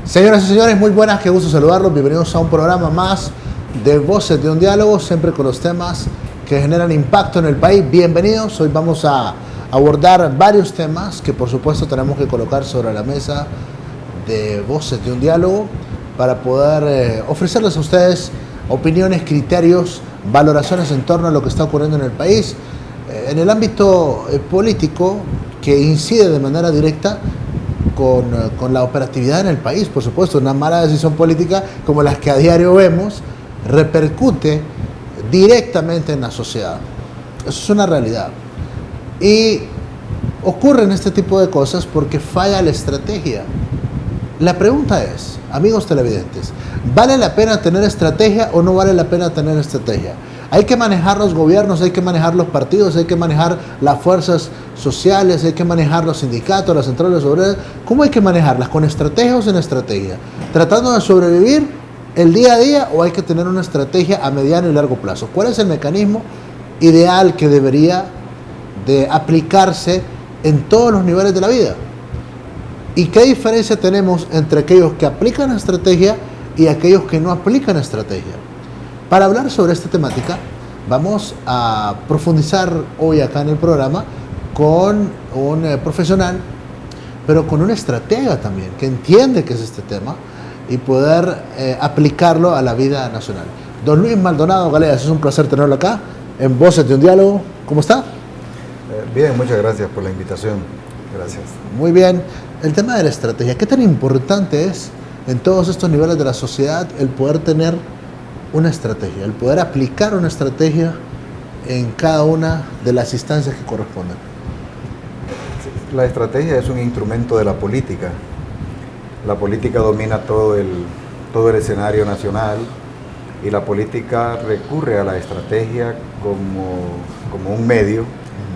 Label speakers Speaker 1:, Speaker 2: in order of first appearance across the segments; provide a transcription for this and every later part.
Speaker 1: Señoras y señores, muy buenas, qué gusto saludarlos. Bienvenidos a un programa más de Voces de un Diálogo, siempre con los temas que generan impacto en el país. Bienvenidos, hoy vamos a abordar varios temas que por supuesto tenemos que colocar sobre la mesa de Voces de un Diálogo para poder ofrecerles a ustedes opiniones, criterios, valoraciones en torno a lo que está ocurriendo en el país, en el ámbito político que incide de manera directa con la operatividad en el país. Por supuesto, una mala decisión política como las que a diario vemos repercute directamente en la sociedad. Eso es una realidad. Y ocurren este tipo de cosas porque falla la estrategia. La pregunta es, amigos televidentes, ¿vale la pena tener estrategia o no vale la pena tener estrategia? Hay que manejar los gobiernos, hay que manejar los partidos, hay que manejar las fuerzas sociales, hay que manejar los sindicatos, las centrales obreras. ¿Cómo hay que manejarlas? ¿Con estrategia o sin estrategia? ¿Tratando de sobrevivir el día a día o hay que tener una estrategia a mediano y largo plazo? ¿Cuál es el mecanismo ideal que debería de aplicarse en todos los niveles de la vida? ¿Y qué diferencia tenemos entre aquellos que aplican estrategia y aquellos que no aplican estrategia? Para hablar sobre esta temática, vamos a profundizar hoy acá en el programa con un profesional, pero con un estratega también, que entiende qué es este tema y poder aplicarlo a la vida nacional. Don Luis Maldonado Galeas, es un placer tenerlo acá en Voces de un Diálogo. ¿Cómo está?
Speaker 2: Bien, muchas gracias por la invitación. Gracias.
Speaker 1: Muy bien. El tema de la estrategia, ¿qué tan importante es en todos estos niveles de la sociedad el poder tener una estrategia, el poder aplicar una estrategia en cada una de las instancias que corresponden?
Speaker 2: La estrategia es un instrumento de la política. La política domina todo el escenario nacional y la política recurre a la estrategia como un medio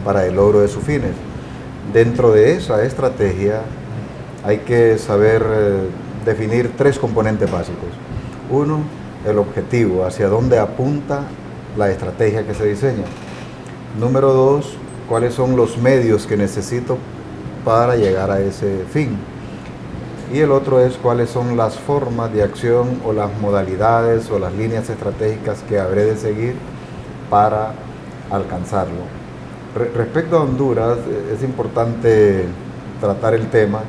Speaker 2: para el logro de sus fines. Dentro de esa estrategia hay que saber definir tres componentes básicos. Uno, el objetivo, hacia dónde apunta la estrategia que se diseña. Número dos, cuáles son los medios que necesito para llegar a ese fin. Y el otro es cuáles son las formas de acción o las modalidades o las líneas estratégicas que habré de seguir para alcanzarlo. Respecto a Honduras, es importante tratar el tema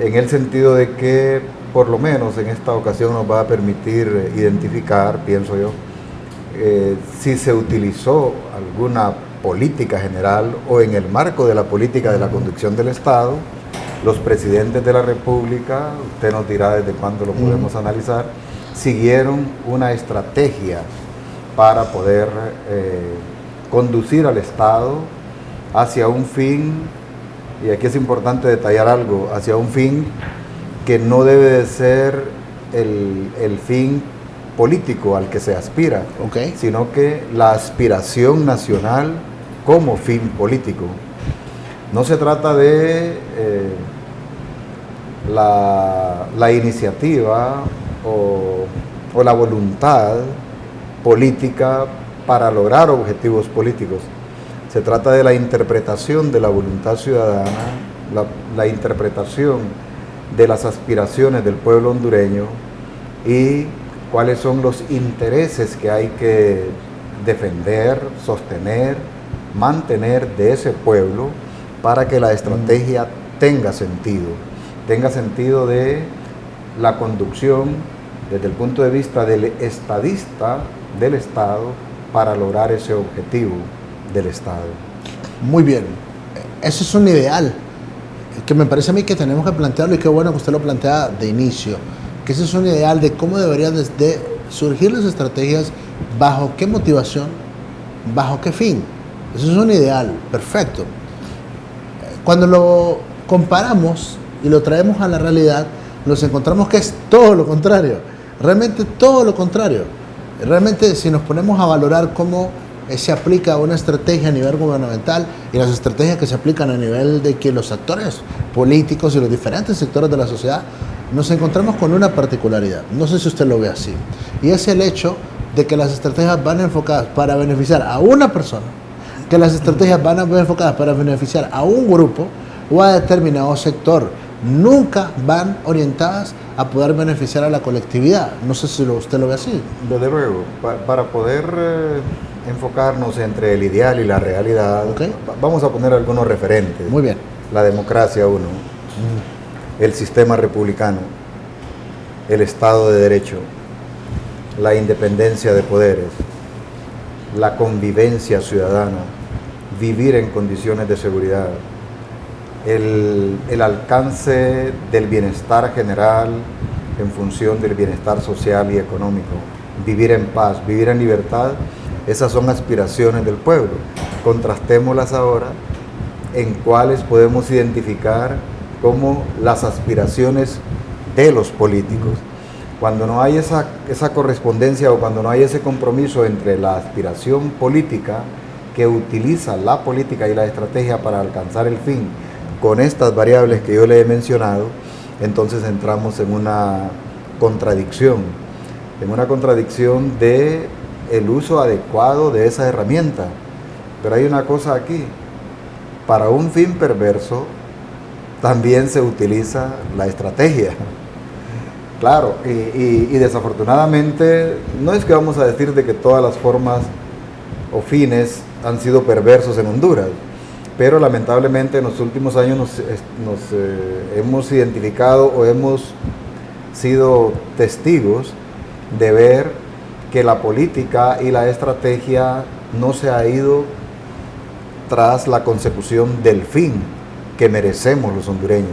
Speaker 2: en el sentido de que por lo menos en esta ocasión nos va a permitir identificar, pienso yo, si se utilizó alguna política general o en el marco de la política de la conducción del Estado, los presidentes de la República, usted nos dirá desde cuándo lo podemos analizar, siguieron una estrategia para poder conducir al Estado hacia un fin, y aquí es importante detallar algo, hacia un fin que no debe de ser el fin político al que se aspira, sino que la aspiración nacional como fin político. No se trata de la iniciativa o la voluntad política para lograr objetivos políticos. Se trata de la interpretación de la voluntad ciudadana, la interpretación de las aspiraciones del pueblo hondureño y cuáles son los intereses que hay que defender, sostener, mantener de ese pueblo para que la estrategia tenga sentido de la conducción desde el punto de vista del estadista del Estado para lograr ese objetivo del Estado.
Speaker 1: Muy bien, eso es un ideal que me parece a mí que tenemos que plantearlo, y qué bueno que usted lo plantea de inicio, que ese es un ideal de cómo deberían de surgir las estrategias, bajo qué motivación, bajo qué fin. Eso es un ideal perfecto. Cuando lo comparamos y lo traemos a la realidad, nos encontramos que es todo lo contrario, realmente todo lo contrario. Realmente, si nos ponemos a valorar cómo se aplica una estrategia a nivel gubernamental y las estrategias que se aplican a nivel de que los actores políticos y los diferentes sectores de la sociedad, nos encontramos con una particularidad. No sé si usted lo ve así. Y es el hecho de que las estrategias van enfocadas para beneficiar a una persona, que las estrategias van enfocadas para beneficiar a un grupo o a determinado sector. nunca van orientadas a poder beneficiar a la colectividad. No sé si usted lo ve así.
Speaker 2: Desde luego, para poder enfocarnos entre el ideal y la realidad,
Speaker 1: Okay.
Speaker 2: Vamos a poner algunos referentes.
Speaker 1: Muy bien.
Speaker 2: La democracia, uno. El sistema republicano, el Estado de Derecho, la independencia de poderes, la convivencia ciudadana, vivir en condiciones de seguridad, el alcance del bienestar general en función del bienestar social y económico, vivir en paz, vivir en libertad. Esas son aspiraciones del pueblo. Contrastémoslas ahora en cuáles podemos identificar como las aspiraciones de los políticos. Cuando no hay esa correspondencia o cuando no hay ese compromiso entre la aspiración política que utiliza la política y la estrategia para alcanzar el fin con estas variables que yo le he mencionado, entonces entramos en una contradicción de el uso adecuado de esa herramienta. Pero hay una cosa aquí, para un fin perverso también se utiliza la estrategia. Claro, y desafortunadamente no es que vamos a decir de que todas las formas o fines han sido perversos en Honduras, pero lamentablemente en los últimos años nos hemos identificado o hemos sido testigos de ver que la política y la estrategia no se ha ido tras la consecución del fin que merecemos los hondureños.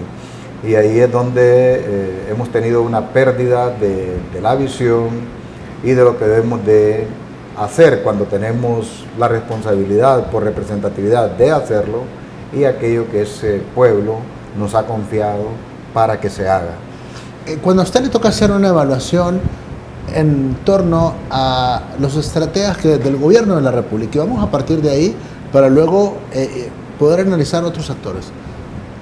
Speaker 2: Y ahí es donde hemos tenido una pérdida de la visión y de lo que debemos de hacer cuando tenemos la responsabilidad por representatividad de hacerlo y aquello que ese pueblo nos ha confiado para que se haga.
Speaker 1: Cuando a usted le toca hacer una evaluación en torno a los estrategas del gobierno de la República, y vamos a partir de ahí para luego poder analizar otros actores.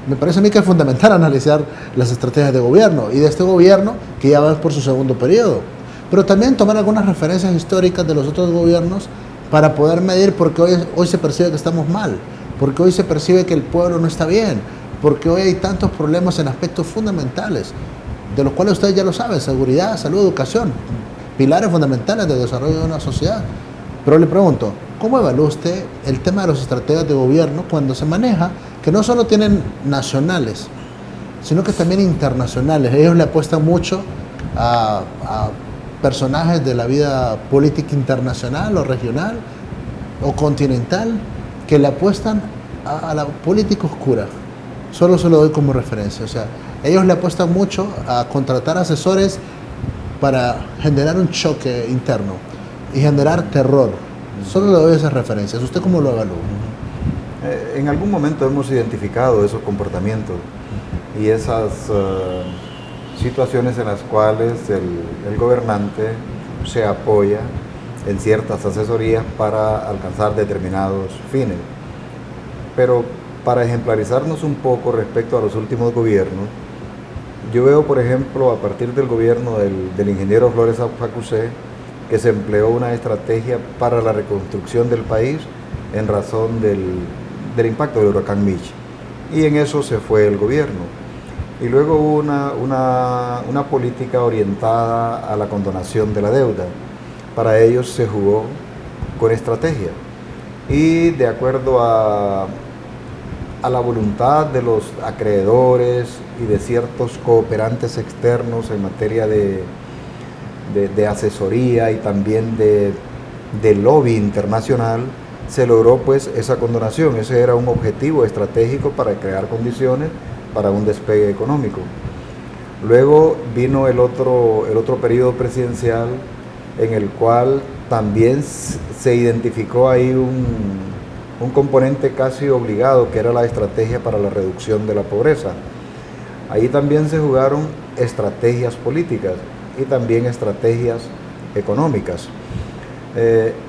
Speaker 1: Me parece a mí que es fundamental analizar las estrategias de gobierno y de este gobierno que ya va por su segundo periodo, pero también tomar algunas referencias históricas de los otros gobiernos para poder medir por qué hoy se percibe que estamos mal, porque hoy se percibe que el pueblo no está bien, porque hoy hay tantos problemas en aspectos fundamentales, de los cuales ustedes ya lo saben: seguridad, salud, educación, pilares fundamentales del desarrollo de una sociedad. Pero le pregunto, ¿cómo evalúa usted el tema de los estrategas de gobierno cuando se maneja que no solo tienen nacionales, sino que también internacionales? Ellos le apuestan mucho a personajes de la vida política internacional o regional o continental que le apuestan a la política oscura. Solo se lo doy como referencia. O sea, ellos le apuestan mucho a contratar asesores para generar un choque interno y generar terror. Solo le doy esas referencias. ¿Usted cómo lo evalúa?
Speaker 2: En algún momento hemos identificado esos comportamientos y esas situaciones en las cuales el gobernante se apoya en ciertas asesorías para alcanzar determinados fines. Pero para ejemplarizarnos un poco respecto a los últimos gobiernos, yo veo, por ejemplo, a partir del gobierno del ingeniero Flores Facusé, que se empleó una estrategia para la reconstrucción del país en razón del impacto del huracán Mitch. Y en eso se fue el gobierno. Y luego hubo una política orientada a la condonación de la deuda. Para ellos se jugó con estrategia. Y de acuerdo a la voluntad de los acreedores y de ciertos cooperantes externos en materia de asesoría y también de lobby internacional, se logró pues esa condonación. Ese era un objetivo estratégico para crear condiciones para un despegue económico. Luego vino el otro periodo presidencial en el cual también se identificó ahí un componente casi obligado, que era la estrategia para la reducción de la pobreza. Ahí también se jugaron estrategias políticas y también estrategias económicas.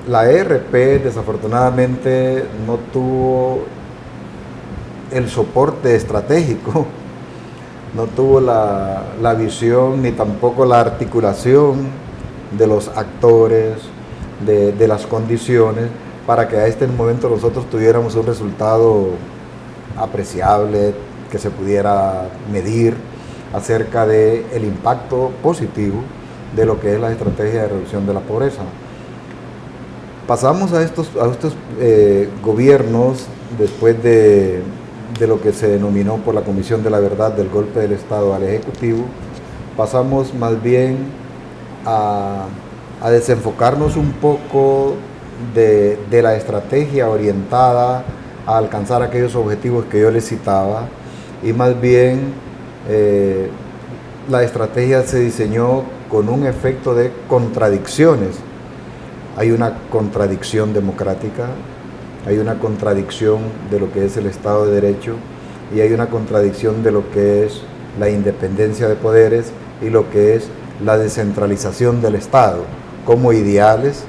Speaker 2: La ERP desafortunadamente no tuvo el soporte estratégico, no tuvo la visión ni tampoco la articulación de los actores, de las condiciones, para que a este momento nosotros tuviéramos un resultado apreciable, que se pudiera medir acerca del impacto positivo de lo que es la estrategia de reducción de la pobreza. Pasamos a estos gobiernos después de lo que se denominó por la Comisión de la Verdad del golpe del Estado al Ejecutivo. Pasamos más bien a desenfocarnos un poco de la estrategia orientada a alcanzar aquellos objetivos que yo les citaba, y más bien la estrategia se diseñó con un efecto de contradicciones. Hay una contradicción democrática, hay una contradicción de lo que es el Estado de Derecho, y hay una contradicción de lo que es la independencia de poderes y lo que es la descentralización del Estado como ideales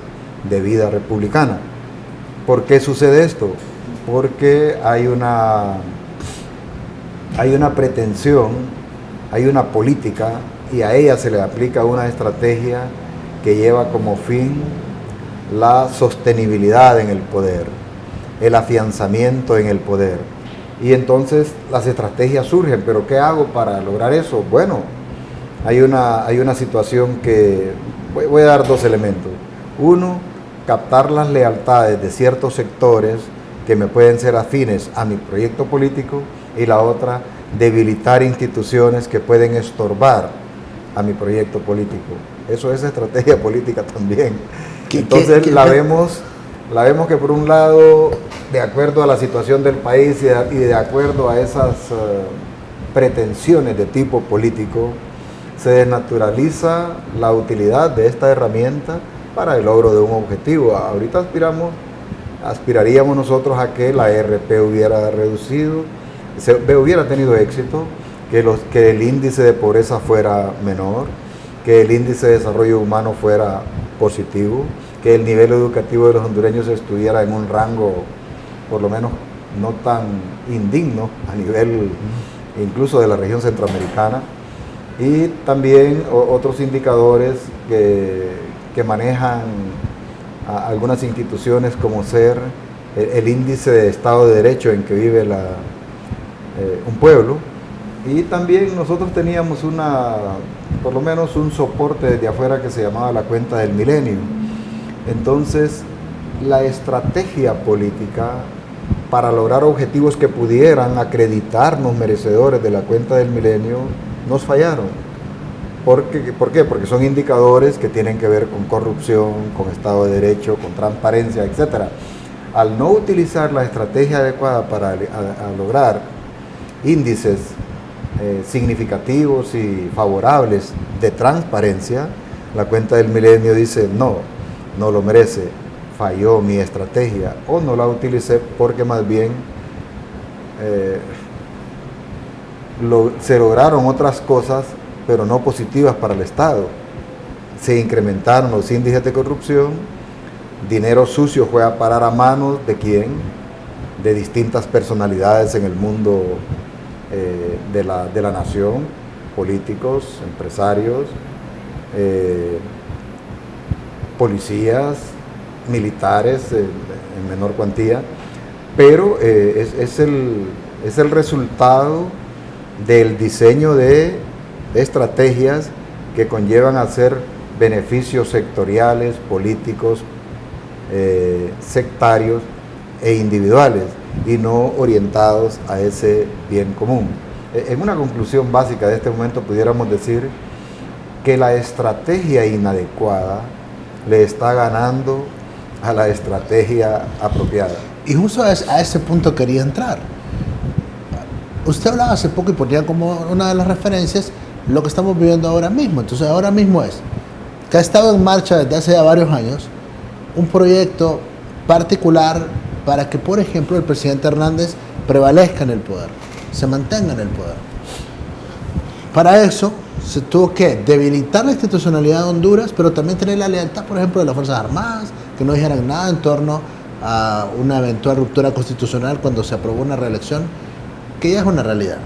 Speaker 2: de vida republicana. ¿Por qué sucede esto? Porque hay una pretensión, hay una política, y a ella se le aplica una estrategia que lleva como fin la sostenibilidad en el poder, el afianzamiento en el poder. Y entonces las estrategias surgen, pero ¿qué hago para lograr eso? Bueno, hay una situación que voy a dar dos elementos. Uno, captar las lealtades de ciertos sectores que me pueden ser afines a mi proyecto político, y la otra, debilitar instituciones que pueden estorbar a mi proyecto político. Eso es estrategia política también. Entonces la vemos que por un lado, de acuerdo a la situación del país y de acuerdo a esas pretensiones de tipo político, se desnaturaliza la utilidad de esta herramienta para el logro de un objetivo. Ahorita aspiraríamos nosotros a que la RP hubiera tenido éxito, que el índice de pobreza fuera menor, que el índice de desarrollo humano fuera positivo, que el nivel educativo de los hondureños estuviera en un rango por lo menos no tan indigno a nivel incluso de la región centroamericana, y también otros indicadores que manejan algunas instituciones, como ser el índice de Estado de Derecho en que vive un pueblo. Y también nosotros teníamos por lo menos un soporte desde afuera que se llamaba la cuenta del milenio. Entonces, la estrategia política para lograr objetivos que pudieran acreditarnos merecedores de la cuenta del milenio nos fallaron. ¿Por qué? Porque son indicadores que tienen que ver con corrupción, con Estado de Derecho, con transparencia, etc. Al no utilizar la estrategia adecuada para lograr índices significativos y favorables de transparencia, la cuenta del milenio dice no lo merece, falló mi estrategia, o no la utilicé porque más bien se lograron otras cosas, pero no positivas para el Estado. Se incrementaron los índices de corrupción, dinero sucio fue a parar a manos de quién, de distintas personalidades en el mundo de la nación, políticos, empresarios, policías, militares en menor cuantía, pero es el resultado del diseño de estrategias que conllevan a hacer beneficios sectoriales, políticos, sectarios e individuales, y no orientados a ese bien común. En una conclusión básica de este momento pudiéramos decir que la estrategia inadecuada le está ganando a la estrategia apropiada.
Speaker 1: Y justo a ese punto quería entrar. Usted hablaba hace poco y ponía como una de las referencias lo que estamos viviendo ahora mismo. Entonces ahora mismo es que ha estado en marcha desde hace ya varios años un proyecto particular para que, por ejemplo, el presidente Hernández prevalezca en el poder, se mantenga en el poder. Para eso se tuvo que debilitar la institucionalidad de Honduras, pero también tener la lealtad, por ejemplo, de las Fuerzas Armadas, que no dijeran nada en torno a una eventual ruptura constitucional cuando se aprobó una reelección, que ya es una realidad.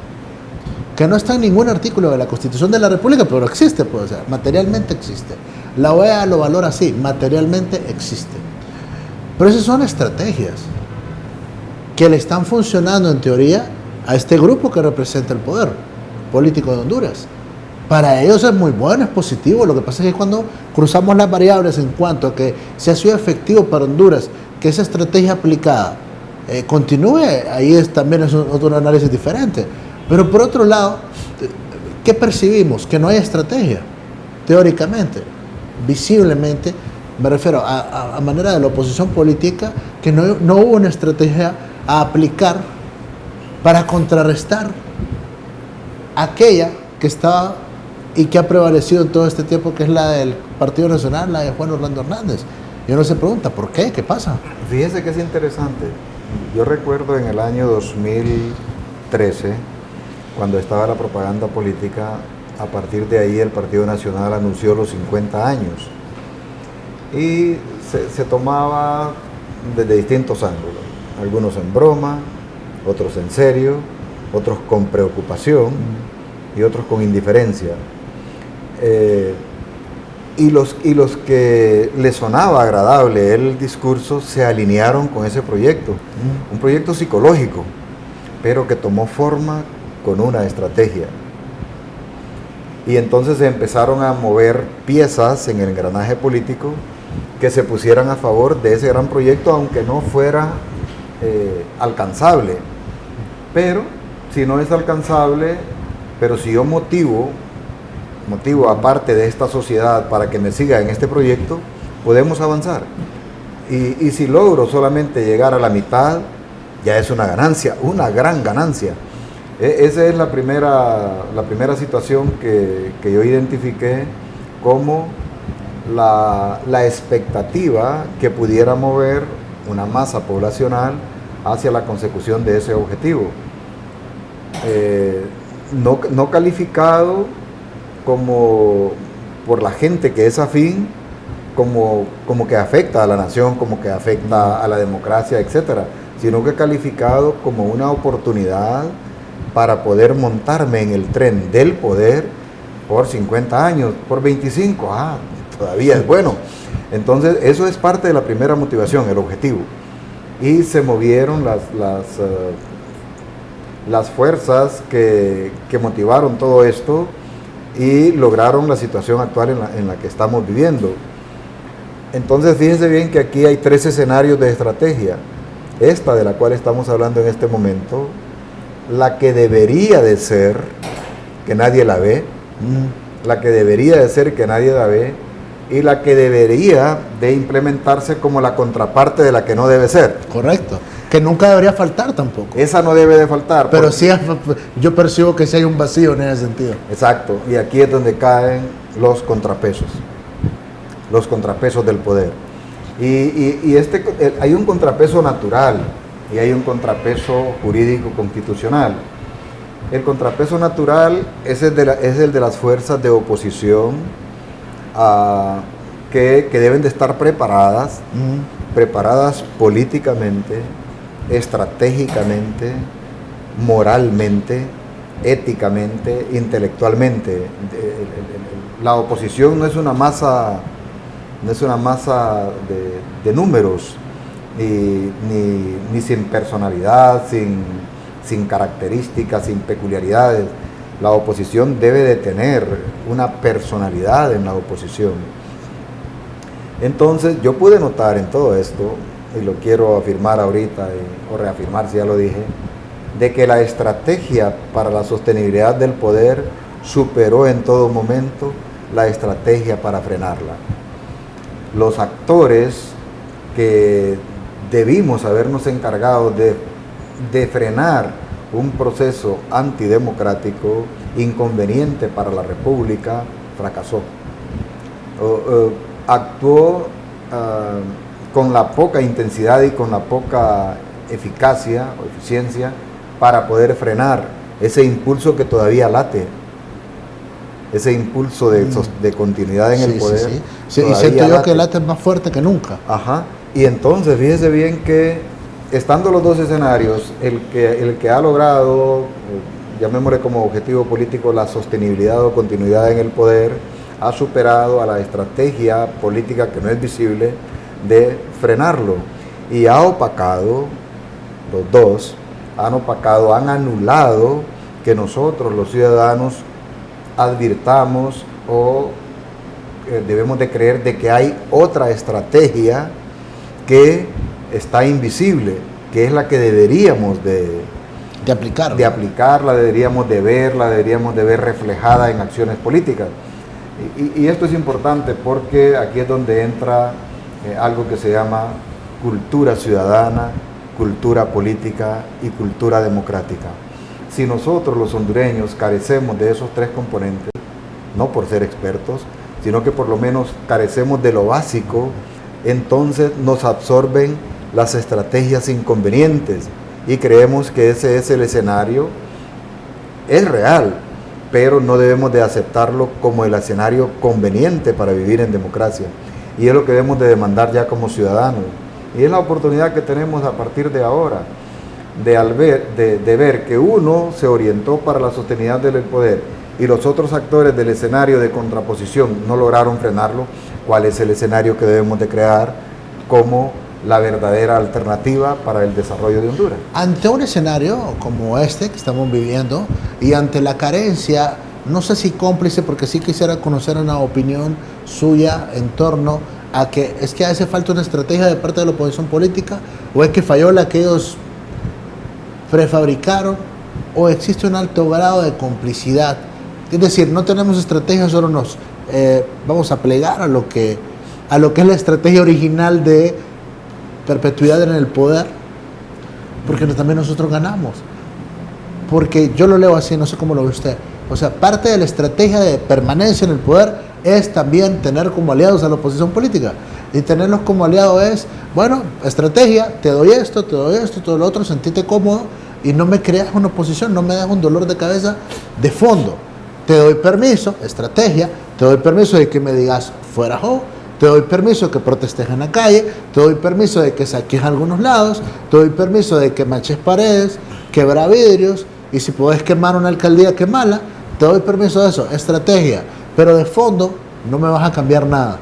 Speaker 1: Que no está en ningún artículo de la Constitución de la República, pero existe, pues, o sea, materialmente existe. La OEA lo valora así, materialmente existe. Pero esas son estrategias que le están funcionando en teoría a este grupo que representa el poder político de Honduras. Para ellos es muy bueno, es positivo. Lo que pasa es que cuando cruzamos las variables en cuanto a que se ha sido efectivo para Honduras, que esa estrategia aplicada continúe, ahí también es otro análisis diferente. Pero por otro lado, ¿qué percibimos? Que no hay estrategia, teóricamente, visiblemente, me refiero a manera de la oposición política, que no hubo una estrategia a aplicar para contrarrestar aquella que estaba y que ha prevalecido todo este tiempo, que es la del Partido Nacional, la de Juan Orlando Hernández. Y uno se pregunta, ¿por qué? ¿Qué pasa?
Speaker 2: Fíjese que es interesante. Yo recuerdo en el año 2013, cuando estaba la propaganda política, a partir de ahí el Partido Nacional anunció los 50 años. Y se tomaba desde distintos ángulos. Algunos en broma, otros en serio, otros con preocupación y otros con indiferencia. Y los que les sonaba agradable el discurso se alinearon con ese proyecto, un proyecto psicológico, pero que tomó forma con una estrategia. Y entonces se empezaron a mover piezas en el engranaje político que se pusieran a favor de ese gran proyecto, aunque no fuera alcanzable. Pero si no es alcanzable, pero si yo motivo aparte de esta sociedad para que me siga en este proyecto, podemos avanzar. Y si logro solamente llegar a la mitad, ya es una ganancia, una gran ganancia. Esa es la primera situación que yo identifiqué como la expectativa que pudiera mover una masa poblacional hacia la consecución de ese objetivo. No calificado como por la gente que es afín, como que afecta a la nación, como que afecta a la democracia, etcétera, sino que calificado como una oportunidad para poder montarme en el tren del poder por 50 años, por 25, todavía es bueno. Entonces, eso es parte de la primera motivación, el objetivo. Y se movieron las fuerzas que motivaron todo esto y lograron la situación actual en la que estamos viviendo. Entonces, fíjense bien que aquí hay 3 escenarios de estrategia. Esta de la cual estamos hablando en este momento, la que debería de ser, que nadie la ve, la que debería de ser, que nadie la ve, y la que debería de implementarse como la contraparte de la que no debe ser.
Speaker 1: Correcto. Que nunca debería faltar tampoco.
Speaker 2: Esa no debe de faltar.
Speaker 1: Pero sí, yo percibo que sí hay un vacío en ese sentido.
Speaker 2: Exacto. Y aquí es donde caen los contrapesos del poder. Y hay un contrapeso natural y hay un contrapeso jurídico constitucional. El contrapeso natural es el de las fuerzas de oposición que deben de estar preparadas políticamente, estratégicamente, moralmente, éticamente, intelectualmente. La oposición no es una masa de números, ni sin personalidad, sin características, sin peculiaridades. La oposición debe de tener una personalidad en la oposición. Entonces yo pude notar en todo esto, y lo quiero afirmar ahorita, o reafirmar si ya lo dije, de que la estrategia para la sostenibilidad del poder superó en todo momento la estrategia para frenarla. Los actores que debimos habernos encargado de frenar un proceso antidemocrático inconveniente para la República, fracasó. Actuó con la poca intensidad y con la poca eficacia o eficiencia para poder frenar ese impulso que todavía late, ese impulso de continuidad en el poder.
Speaker 1: Sí, y siento yo que late más fuerte que nunca.
Speaker 2: Ajá. Y entonces fíjese bien que estando los dos escenarios, el que ha logrado, llamémosle como objetivo político, la sostenibilidad o continuidad en el poder, ha superado a la estrategia política que no es visible de frenarlo y ha opacado, los dos, han opacado, han anulado que nosotros los ciudadanos advirtamos o debemos de creer de que hay otra estrategia que está invisible, que es la que deberíamos de aplicarla, deberíamos de ver reflejada en acciones políticas. Y esto es importante porque aquí es donde entra algo que se llama cultura ciudadana, cultura política y cultura democrática. Si nosotros los hondureños carecemos de esos tres componentes, no por ser expertos, sino que por lo menos carecemos de lo básico, entonces nos absorben las estrategias inconvenientes y creemos que ese es el escenario. Es real, pero no debemos de aceptarlo como el escenario conveniente para vivir en democracia. Y es lo que debemos de demandar ya como ciudadanos. Y es la oportunidad que tenemos a partir de ahora, de ver que uno se orientó para la sostenibilidad del poder y los otros actores del escenario de contraposición no lograron frenarlo. ¿Cuál es el escenario que debemos de crear como la verdadera alternativa para el desarrollo de Honduras?
Speaker 1: Ante un escenario como este que estamos viviendo y ante la carencia, no sé si cómplice, porque sí quisiera conocer una opinión suya en torno a que es que hace falta una estrategia de parte de la oposición política, o es que falló la que ellos prefabricaron, o existe un alto grado de complicidad. Es decir, no tenemos estrategia, solo nos vamos a plegar a lo que es la estrategia original de perpetuidad en el poder, porque también nosotros ganamos. Porque yo lo leo así, no sé cómo lo ve usted. O sea, parte de la estrategia de permanencia en el poder es también tener como aliados a la oposición política. Y tenerlos como aliados es, bueno, estrategia, te doy esto, todo lo otro, sentite cómodo y no me creas una oposición, no me das un dolor de cabeza de fondo. Te doy permiso, estrategia, te doy permiso de que me digas fuera jo, te doy permiso de que protestes en la calle, te doy permiso de que saques a algunos lados, te doy permiso de que manches paredes, quebra vidrios, y si podés quemar una alcaldía, quemala, te doy permiso de eso, estrategia, pero de fondo no me vas a cambiar nada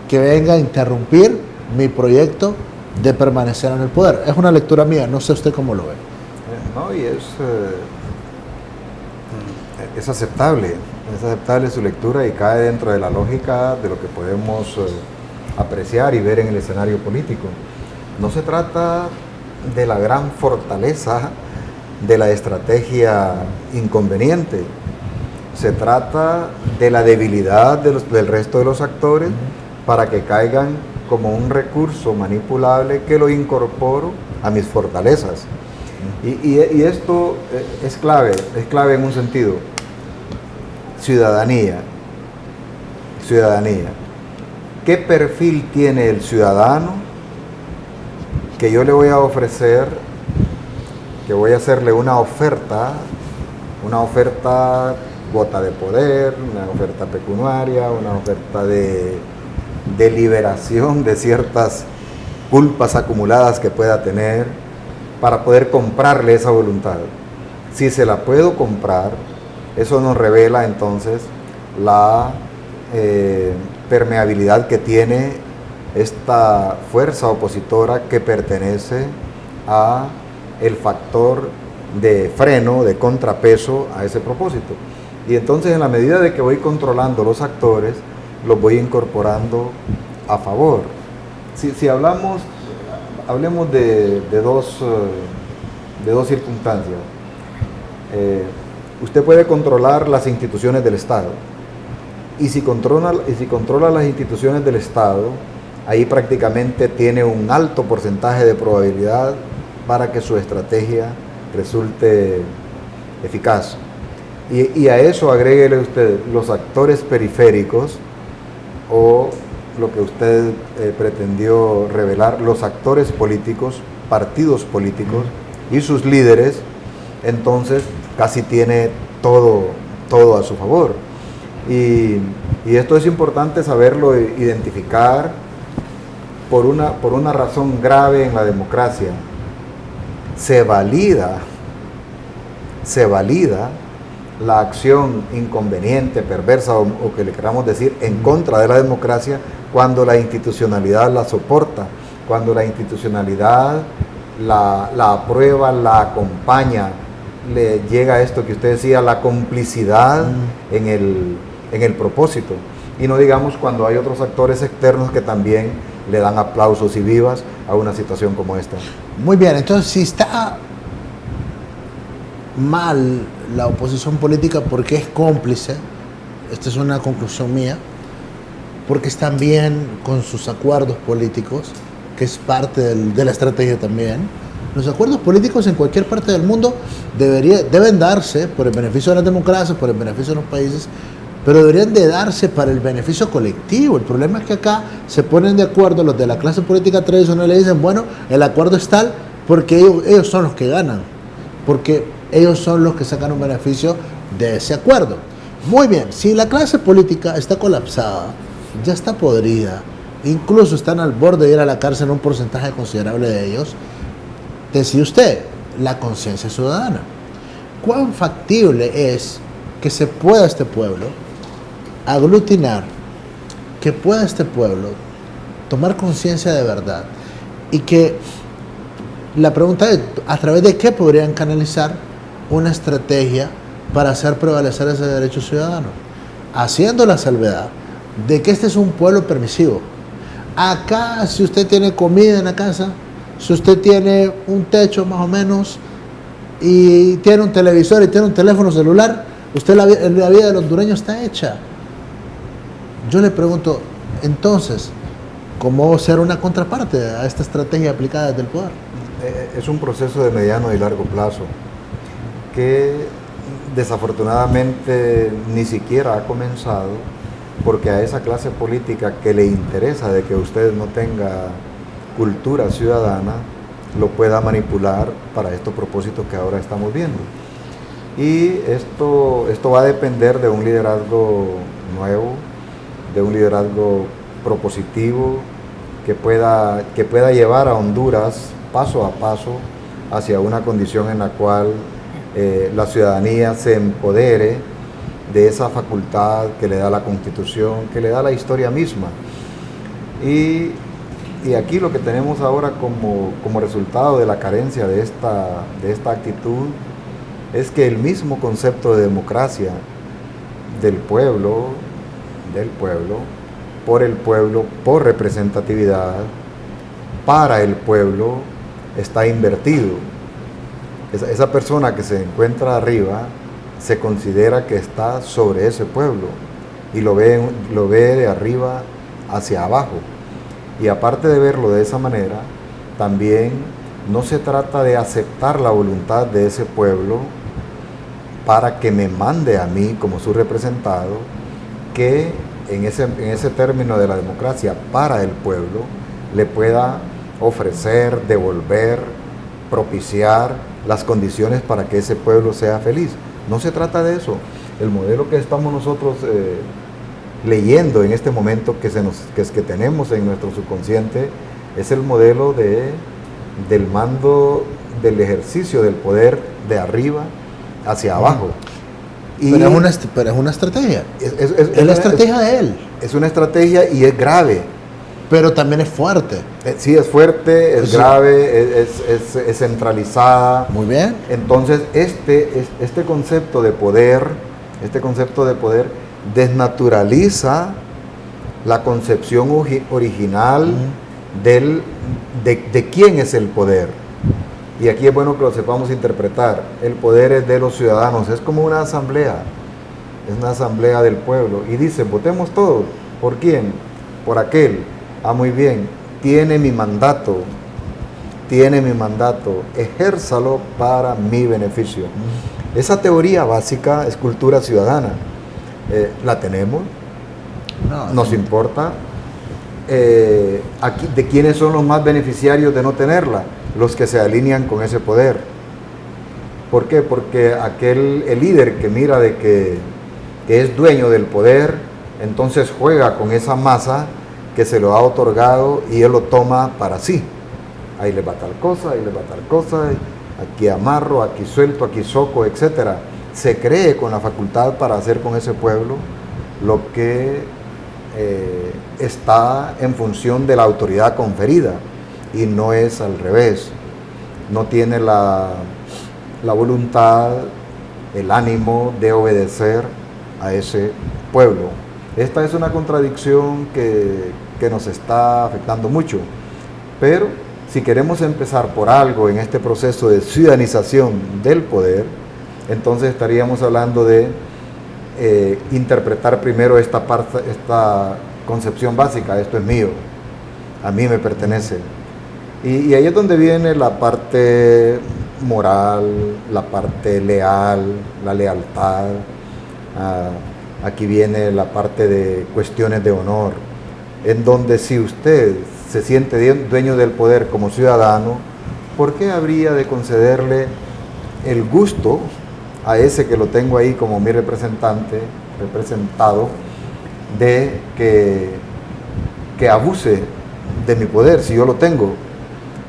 Speaker 1: que venga a interrumpir mi proyecto de permanecer en el poder. Es una lectura mía, no sé usted cómo lo ve.
Speaker 2: No, y es aceptable su lectura y cae dentro de la lógica de lo que podemos apreciar y ver en el escenario político. No se trata de la gran fortaleza de la estrategia inconveniente, se trata de la debilidad del resto de los actores para que caigan como un recurso manipulable que lo incorporo a mis fortalezas. Y esto es clave en un sentido. Ciudadanía. ¿Qué perfil tiene el ciudadano que yo le voy a ofrecer, que voy a hacerle una oferta cuota de poder, una oferta pecuniaria, una oferta de liberación de ciertas culpas acumuladas que pueda tener para poder comprarle esa voluntad? Si se la puedo comprar, eso nos revela entonces la permeabilidad que tiene esta fuerza opositora que pertenece a el factor de freno, de contrapeso a ese propósito. Y entonces en la medida de que voy controlando los actores, los voy incorporando a favor. Si hablemos de dos circunstancias. Usted puede controlar las instituciones del Estado. Y si controla las instituciones del Estado, ahí prácticamente tiene un alto porcentaje de probabilidad para que su estrategia resulte eficaz. Y a eso agréguele usted los actores periféricos, o lo que usted pretendió revelar, los actores políticos, partidos políticos y sus líderes, entonces casi tiene todo a su favor. Y esto es importante saberlo identificar por una razón grave en la democracia. Se valida la acción inconveniente, perversa o que le queramos decir en contra de la democracia cuando la institucionalidad la soporta, cuando la institucionalidad la aprueba, la acompaña, le llega esto que usted decía, la complicidad en el propósito. Y no digamos cuando hay otros actores externos que también le dan aplausos y vivas a una situación como esta.
Speaker 1: Muy bien, entonces si está mal la oposición política porque es cómplice, esta es una conclusión mía, porque están bien con sus acuerdos políticos, que es parte de la estrategia también. Los acuerdos políticos en cualquier parte del mundo deben darse por el beneficio de la democracia, por el beneficio de los países, pero deberían de darse para el beneficio colectivo. El problema es que acá se ponen de acuerdo los de la clase política tradicional y le dicen, bueno, el acuerdo es tal porque ellos son los que ganan, porque ellos son los que sacan un beneficio de ese acuerdo. Muy bien, si la clase política está colapsada, ya está podrida, incluso están al borde de ir a la cárcel un porcentaje considerable de ellos, decide usted, la conciencia ciudadana. ¿Cuán factible es que se pueda este pueblo aglutinar, que pueda este pueblo tomar conciencia de verdad? Y que la pregunta es, ¿a través de qué podrían canalizar una estrategia para hacer prevalecer ese derecho ciudadano? Haciendo la salvedad de que este es un pueblo permisivo. Acá, si usted tiene comida en la casa, si usted tiene un techo más o menos, y tiene un televisor y tiene un teléfono celular, la vida del hondureño está hecha. Yo le pregunto, entonces, ¿cómo ser una contraparte a esta estrategia aplicada desde el poder?
Speaker 2: Es un proceso de mediano y largo plazo que desafortunadamente ni siquiera ha comenzado, porque a esa clase política que le interesa de que usted no tenga cultura ciudadana, lo pueda manipular para estos propósitos que ahora estamos viendo. Y esto va a depender de un liderazgo nuevo, de un liderazgo propositivo que pueda llevar a Honduras paso a paso hacia una condición en la cual la ciudadanía se empodere de esa facultad que le da la Constitución, que le da la historia misma. Y aquí lo que tenemos ahora como resultado de la carencia de esta actitud es que el mismo concepto de democracia del pueblo, por el pueblo, por representatividad, para el pueblo, está invertido. Esa persona que se encuentra arriba se considera que está sobre ese pueblo y lo ve de arriba hacia abajo. Y aparte de verlo de esa manera, también no se trata de aceptar la voluntad de ese pueblo para que me mande a mí como su representado, que en ese término de la democracia para el pueblo le pueda ofrecer, devolver, propiciar las condiciones para que ese pueblo sea feliz. No se trata de eso. El modelo que estamos nosotros leyendo en este momento que tenemos en nuestro subconsciente es el modelo del mando, del ejercicio del poder de arriba hacia abajo.
Speaker 1: Pero es una estrategia. Es la estrategia de él.
Speaker 2: Es una estrategia y es grave.
Speaker 1: Pero también es fuerte.
Speaker 2: Sí, es fuerte, es grave, es centralizada.
Speaker 1: Muy bien.
Speaker 2: Entonces, este concepto de poder desnaturaliza la concepción original de quién es el poder. Y aquí es bueno que lo sepamos interpretar. El poder es de los ciudadanos, es como una asamblea, es una asamblea del pueblo. Y dice, votemos todos. ¿Por quién? Por aquel. Ah, muy bien, tiene mi mandato, ejérzalo para mi beneficio. Esa teoría básica es cultura ciudadana. ¿La tenemos? No, ¿nos importa? Aquí, ¿de quiénes son los más beneficiarios de no tenerla? Los que se alinean con ese poder. ¿Por qué? Porque el líder que mira de que es dueño del poder, entonces juega con esa masa que se lo ha otorgado y él lo toma para sí. Ahí le va tal cosa, ahí le va tal cosa, aquí amarro, aquí suelto, aquí soco, etc. Se cree con la facultad para hacer con ese pueblo lo que está en función de la autoridad conferida, y no es al revés. no tiene la voluntad, el ánimo de obedecer a ese pueblo. Esta es una contradicción que nos está afectando mucho, pero si queremos empezar por algo en este proceso de ciudadanización del poder, entonces estaríamos hablando de interpretar primero esta concepción básica: esto es mío, a mí me pertenece. Y ahí es donde viene la parte moral, la parte leal, la lealtad. Aquí viene la parte de cuestiones de honor, en donde si usted se siente dueño del poder como ciudadano, ¿por qué habría de concederle el gusto a ese que lo tengo ahí como mi representado, de que abuse de mi poder si yo lo tengo?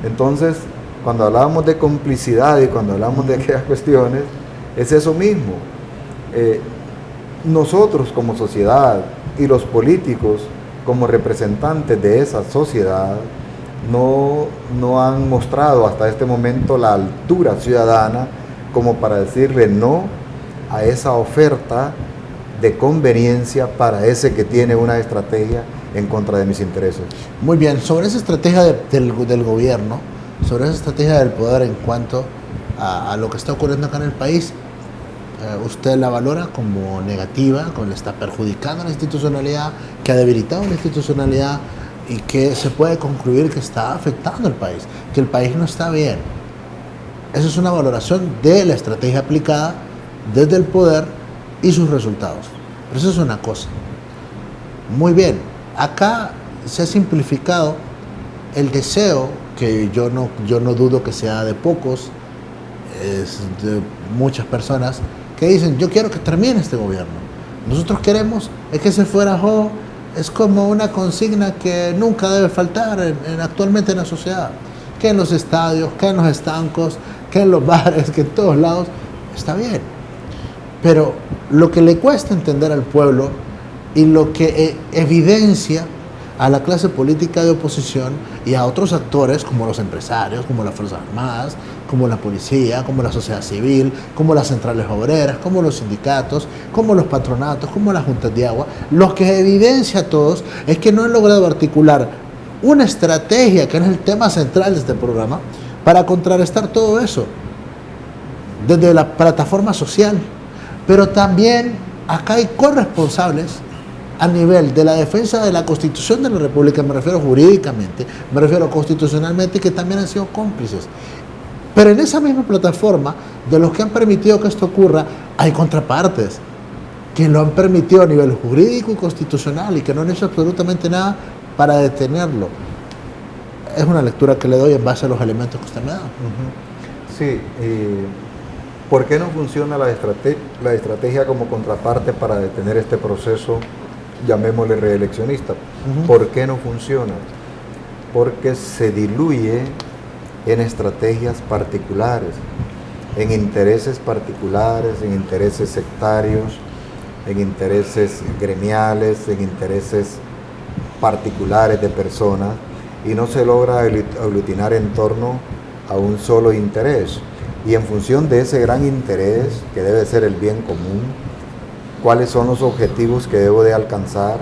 Speaker 2: Entonces, cuando hablábamos de complicidad y cuando hablamos de aquellas cuestiones, es eso mismo. Nosotros como sociedad y los políticos como representantes de esa sociedad no han mostrado hasta este momento la altura ciudadana como para decirle no a esa oferta de conveniencia para ese que tiene una estrategia en contra de mis intereses.
Speaker 1: Muy bien, sobre esa estrategia del gobierno, sobre esa estrategia del poder en cuanto a lo que está ocurriendo acá en el país, ¿usted la valora como negativa, como le está perjudicando a la institucionalidad, que ha debilitado la institucionalidad y que se puede concluir que está afectando al país, que el país no está bien? Esa es una valoración de la estrategia aplicada desde el poder y sus resultados. Pero eso es una cosa. Muy bien, acá se ha simplificado el deseo, que yo no dudo que sea de pocos, es de muchas personas que dicen: yo quiero que termine este gobierno. Nosotros queremos es que se fuera Jo. Es como una consigna que nunca debe faltar actualmente en la sociedad. Que en los estadios, que en los estancos, que en los bares, que en todos lados, está bien. Pero lo que le cuesta entender al pueblo y lo que evidencia a la clase política de oposición y a otros actores como los empresarios, como las Fuerzas Armadas, como la policía, como la sociedad civil, como las centrales obreras, como los sindicatos, como los patronatos, como las juntas de agua, lo que evidencia a todos es que no han logrado articular una estrategia, que es el tema central de este programa, para contrarrestar todo eso desde la plataforma social. Pero también acá hay corresponsables a nivel de la defensa de la Constitución de la República, me refiero jurídicamente, me refiero constitucionalmente, que también han sido cómplices. Pero en esa misma plataforma, de los que han permitido que esto ocurra, hay contrapartes que lo han permitido a nivel jurídico y constitucional y que no han hecho absolutamente nada para detenerlo. Es una lectura que le doy en base a los elementos que usted me da.
Speaker 2: Sí, ¿por qué no funciona la estrategia como contraparte para detener este proceso, llamémosle reeleccionista? ¿Por qué no funciona? Porque se diluye en estrategias particulares, en intereses particulares, en intereses sectarios, en intereses gremiales, en intereses particulares de personas, y no se logra aglutinar en torno a un solo interés. Y en función de ese gran interés, que debe ser el bien común, cuáles son los objetivos que debo de alcanzar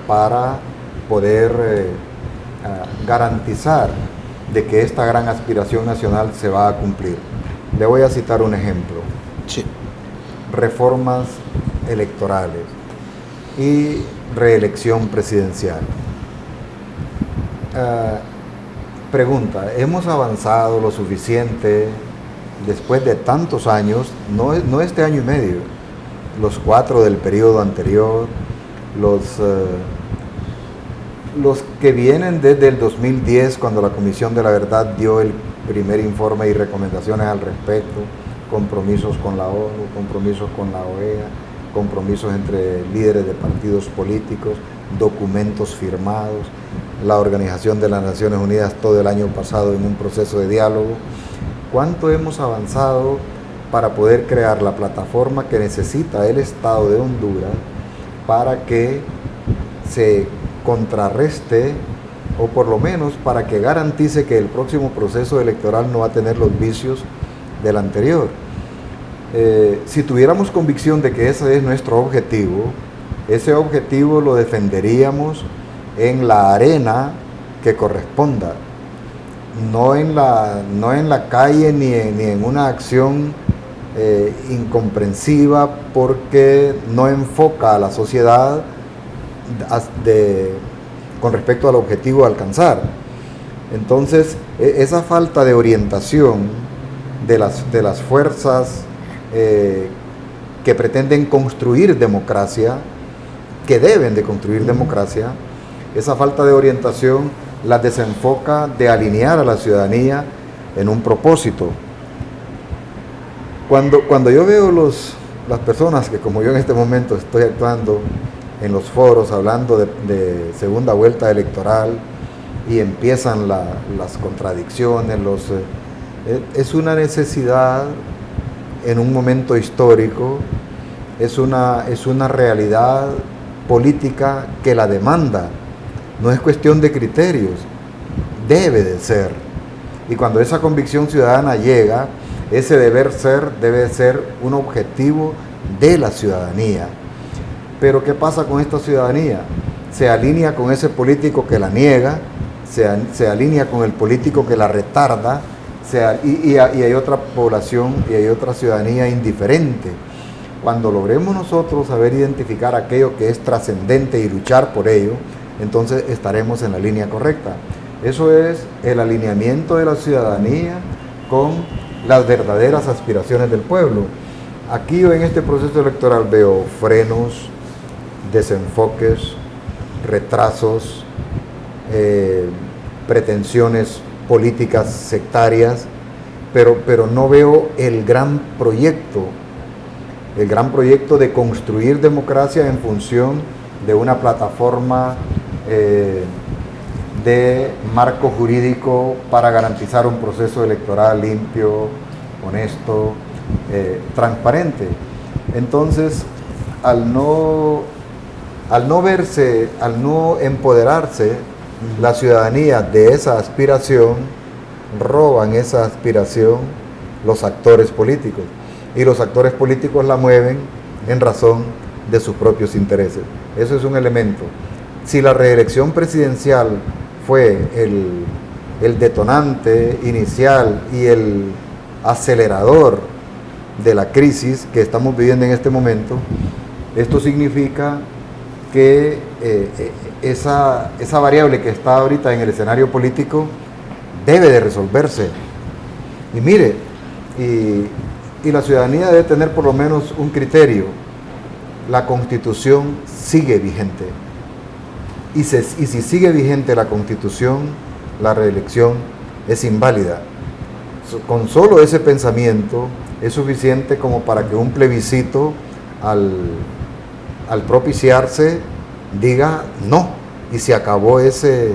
Speaker 2: para poder garantizar de que esta gran aspiración nacional se va a cumplir. Le voy a citar un ejemplo.
Speaker 1: Sí.
Speaker 2: Reformas electorales y reelección presidencial. Pregunta: ¿hemos avanzado lo suficiente después de tantos años? No este año y medio, los 4 del periodo anterior, los que vienen desde el 2010, cuando la Comisión de la Verdad dio el primer informe y recomendaciones al respecto, compromisos con la ONU, compromisos con la OEA, compromisos entre líderes de partidos políticos, documentos firmados, la Organización de las Naciones Unidas todo el año pasado en un proceso de diálogo. ¿Cuánto hemos avanzado para poder crear la plataforma que necesita el Estado de Honduras para que se contrarreste o por lo menos para que garantice que el próximo proceso electoral no va a tener los vicios del anterior. Si tuviéramos convicción de que ese es nuestro objetivo, ese objetivo lo defenderíamos en la arena que corresponda, no en la calle ni en una acción incomprensiva, porque no enfoca a la sociedad con respecto al objetivo a alcanzar. Entonces, esa falta de orientación de las fuerzas que pretenden construir democracia, que deben de construir democracia, esa falta de orientación las desenfoca de alinear a la ciudadanía en un propósito. Cuando yo veo las personas que, como yo en este momento estoy actuando en los foros hablando de segunda vuelta electoral, y empiezan las contradicciones, es una necesidad en un momento histórico, es una realidad política que la demanda. No es cuestión de criterios, debe de ser. Y cuando esa convicción ciudadana llega, ese deber ser debe ser un objetivo de la ciudadanía. Pero ¿qué pasa con esta ciudadanía? Se alinea con ese político que la niega, se alinea con el político que la retarda, y hay otra población y hay otra ciudadanía indiferente. Cuando logremos nosotros saber identificar aquello que es trascendente y luchar por ello, entonces estaremos en la línea correcta. Eso es el alineamiento de la ciudadanía con las verdaderas aspiraciones del pueblo. Aquí yo en este proceso electoral veo frenos, desenfoques, retrasos, pretensiones políticas sectarias, pero no veo el gran proyecto de construir democracia en función de una plataforma de marco jurídico para garantizar un proceso electoral limpio, honesto, transparente. Entonces, al no empoderarse la ciudadanía de esa aspiración, roban esa aspiración los actores políticos, y los actores políticos la mueven en razón de sus propios intereses. Eso es un elemento. Si la reelección presidencial fue el detonante inicial y el acelerador de la crisis que estamos viviendo en este momento, esto significa que esa variable que está ahorita en el escenario político debe de resolverse. Y mire, y la ciudadanía debe tener por lo menos un criterio: la Constitución sigue vigente. Y si sigue vigente la Constitución, la reelección es inválida. Con solo ese pensamiento es suficiente como para que un plebiscito, al propiciarse, diga no, y se acabó ese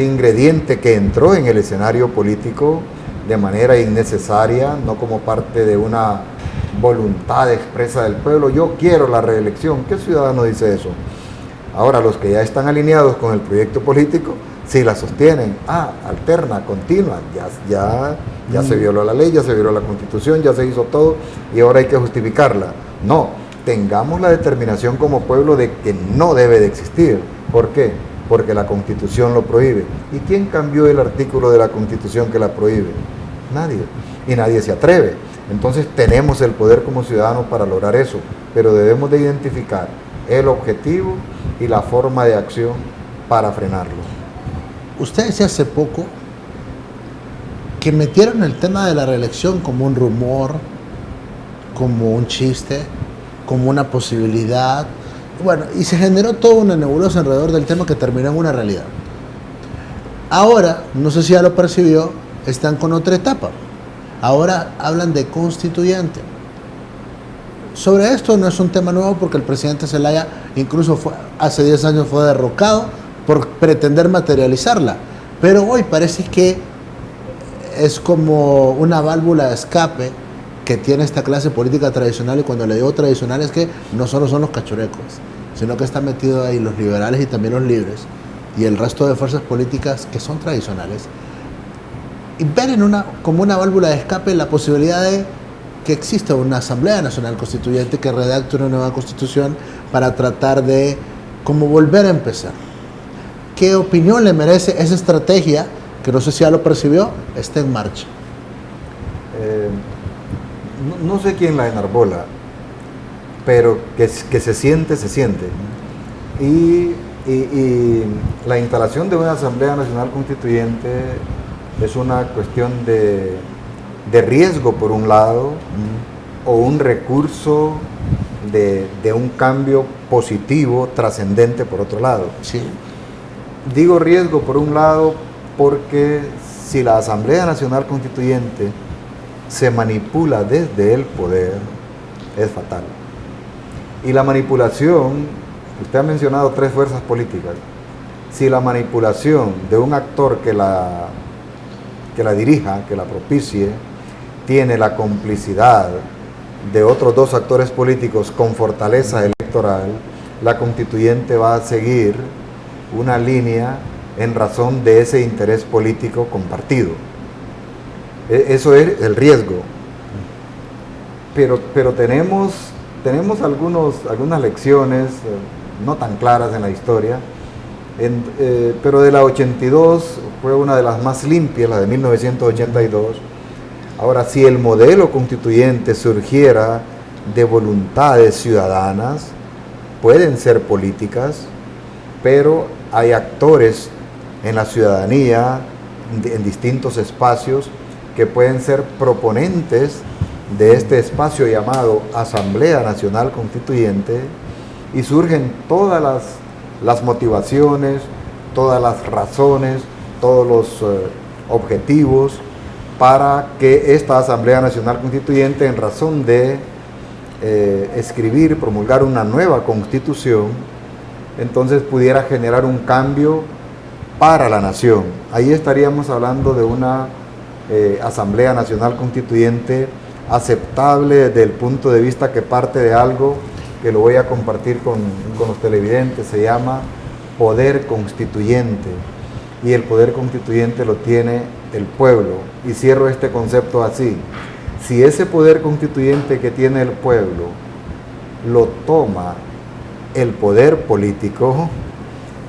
Speaker 2: ingrediente que entró en el escenario político de manera innecesaria, no como parte de una voluntad expresa del pueblo. Yo quiero la reelección. ¿Qué ciudadano dice eso? Ahora, los que ya están alineados con el proyecto político, sí la sostienen. Alterna, continua, ya se violó la ley, ya se violó la Constitución, ya se hizo todo y ahora hay que justificarla. No, tengamos la determinación como pueblo de que no debe de existir. ¿Por qué? Porque la Constitución lo prohíbe. ¿Y quién cambió el artículo de la Constitución que la prohíbe? Nadie. Y nadie se atreve. Entonces tenemos el poder como ciudadanos para lograr eso, pero debemos de identificar el objetivo y la forma de acción para frenarlo.
Speaker 1: Usted decía hace poco que metieron el tema de la reelección como un rumor, como un chiste, como una posibilidad. Bueno, y se generó toda una nebulosa alrededor del tema que terminó en una realidad. Ahora, no sé si ya lo percibió, están con otra etapa. Ahora hablan de constituyente. Sobre esto no es un tema nuevo porque el presidente Zelaya incluso hace 10 años fue derrocado por pretender materializarla. Pero hoy parece que es como una válvula de escape que tiene esta clase política tradicional, y cuando le digo tradicional es que no solo son los cachurecos, sino que están metidos ahí los liberales y también los libres, y el resto de fuerzas políticas que son tradicionales, y ver como una válvula de escape la posibilidad de que exista una Asamblea Nacional Constituyente que redacte una nueva constitución para tratar de como volver a empezar. ¿Qué opinión le merece esa estrategia, que no sé si ya lo percibió, está en marcha?
Speaker 2: No sé quién la enarbola, pero que se siente, se siente. Y la instalación de una Asamblea Nacional Constituyente es una cuestión de riesgo por un lado, o un recurso de un cambio positivo, trascendente por otro lado.
Speaker 1: Sí.
Speaker 2: Digo riesgo por un lado porque si la Asamblea Nacional Constituyente se manipula desde el poder, es fatal. Y la manipulación, usted ha mencionado 3 fuerzas políticas, si la manipulación de un actor que la dirija, que la propicie, tiene la complicidad de otros 2 actores políticos con fortaleza electoral, la constituyente va a seguir una línea en razón de ese interés político compartido. Eso es el riesgo. Pero tenemos algunas lecciones no tan claras en la historia, pero de la 82 fue una de las más limpias, la de 1982. Ahora, si el modelo constituyente surgiera de voluntades ciudadanas, pueden ser políticas, pero hay actores en la ciudadanía, en distintos espacios, que pueden ser proponentes de este espacio llamado Asamblea Nacional Constituyente, y surgen todas las motivaciones, todas las razones, todos los objetivos para que esta Asamblea Nacional Constituyente, en razón de escribir, promulgar una nueva constitución, entonces pudiera generar un cambio para la nación. Ahí estaríamos hablando de una Asamblea Nacional Constituyente aceptable desde el punto de vista que parte de algo que lo voy a compartir con los televidentes. Se llama poder constituyente, y el poder constituyente lo tiene el pueblo. Y cierro este concepto así: si ese poder constituyente que tiene el pueblo lo toma el poder político,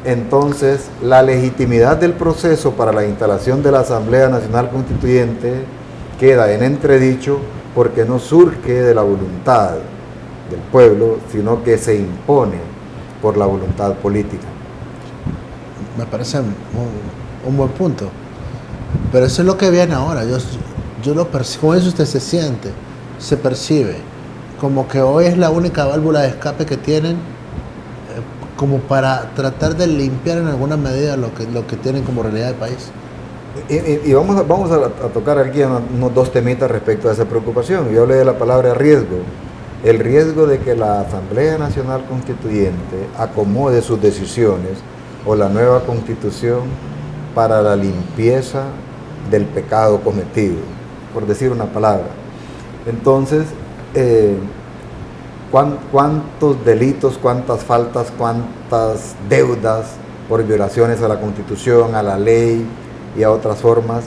Speaker 2: entonces la legitimidad del proceso para la instalación de la Asamblea Nacional Constituyente queda en entredicho, porque no surge de la voluntad del pueblo, sino que se impone por la voluntad política.
Speaker 1: Me parece un buen punto, pero eso es lo que viene ahora. Yo lo percibo, como eso usted se percibe como que hoy es la única válvula de escape que tienen, como para tratar de limpiar en alguna medida lo que tienen como realidad del país.
Speaker 2: Y vamos a tocar aquí unos 2 temitas respecto a esa preocupación. Yo hablé de la palabra riesgo. El riesgo de que la Asamblea Nacional Constituyente acomode sus decisiones o la nueva constitución para la limpieza del pecado cometido, por decir una palabra. Entonces, ¿cuántos delitos, cuántas faltas, cuántas deudas por violaciones a la Constitución, a la ley y a otras formas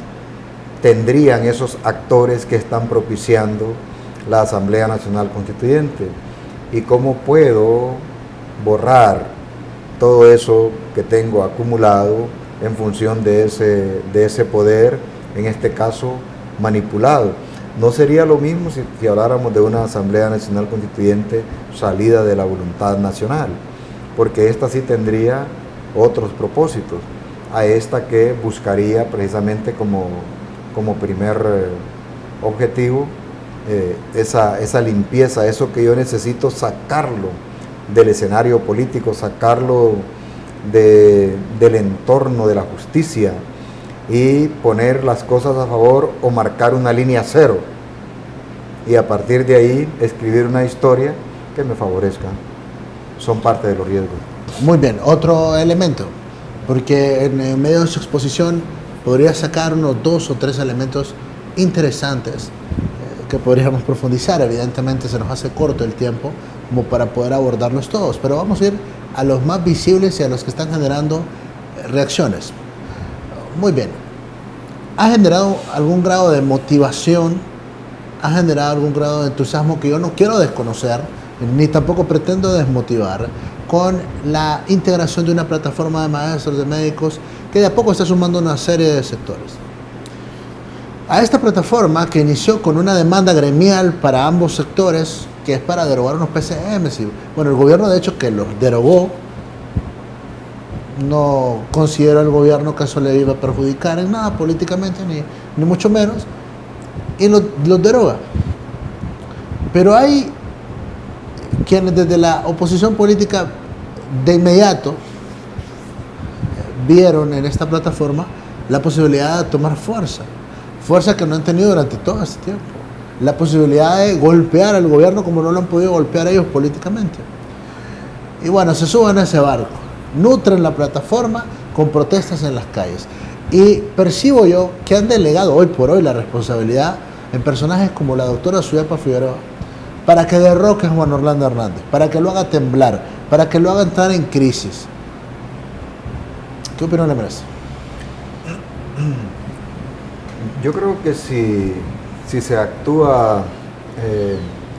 Speaker 2: tendrían esos actores que están propiciando la Asamblea Nacional Constituyente? ¿Y cómo puedo borrar todo eso que tengo acumulado en función de ese poder, en este caso manipulado? ¿No sería lo mismo si habláramos de una Asamblea Nacional Constituyente salida de la voluntad nacional? Porque esta sí tendría otros propósitos, a esta que buscaría precisamente como primer objetivo esa limpieza, eso que yo necesito sacarlo del escenario político, sacarlo del entorno de la justicia y poner las cosas a favor o marcar una línea cero, y a partir de ahí escribir una historia que me favorezca. Son parte de los riesgos.
Speaker 1: Muy bien, otro elemento, porque en medio de su exposición podría sacar unos 2 o 3 elementos interesantes que podríamos profundizar. Evidentemente se nos hace corto el tiempo como para poder abordarlos todos, pero vamos a ir a los más visibles y a los que están generando reacciones. Muy bien. ¿Ha generado algún grado de motivación? ¿Ha generado algún grado de entusiasmo que yo no quiero desconocer, ni tampoco pretendo desmotivar, con la integración de una plataforma de maestros, de médicos, que de a poco está sumando una serie de sectores? A esta plataforma, que inició con una demanda gremial para ambos sectores, que es para derogar unos PCMs, y bueno, el gobierno de hecho que los derogó, no considera el gobierno que eso le iba a perjudicar en nada políticamente, ni mucho menos, y los deroga. Pero hay quienes desde la oposición política de inmediato vieron en esta plataforma la posibilidad de tomar fuerza que no han tenido durante todo este tiempo, la posibilidad de golpear al gobierno como no lo han podido golpear ellos políticamente. Y bueno, se suben a ese barco, nutren la plataforma con protestas en las calles. Y percibo yo que han delegado hoy por hoy la responsabilidad en personajes como la doctora Suyapa Figueroa para que derroque a Juan Orlando Hernández, para que lo haga temblar, para que lo haga entrar en crisis. ¿Qué opinión le merece?
Speaker 2: Yo creo que si se actúa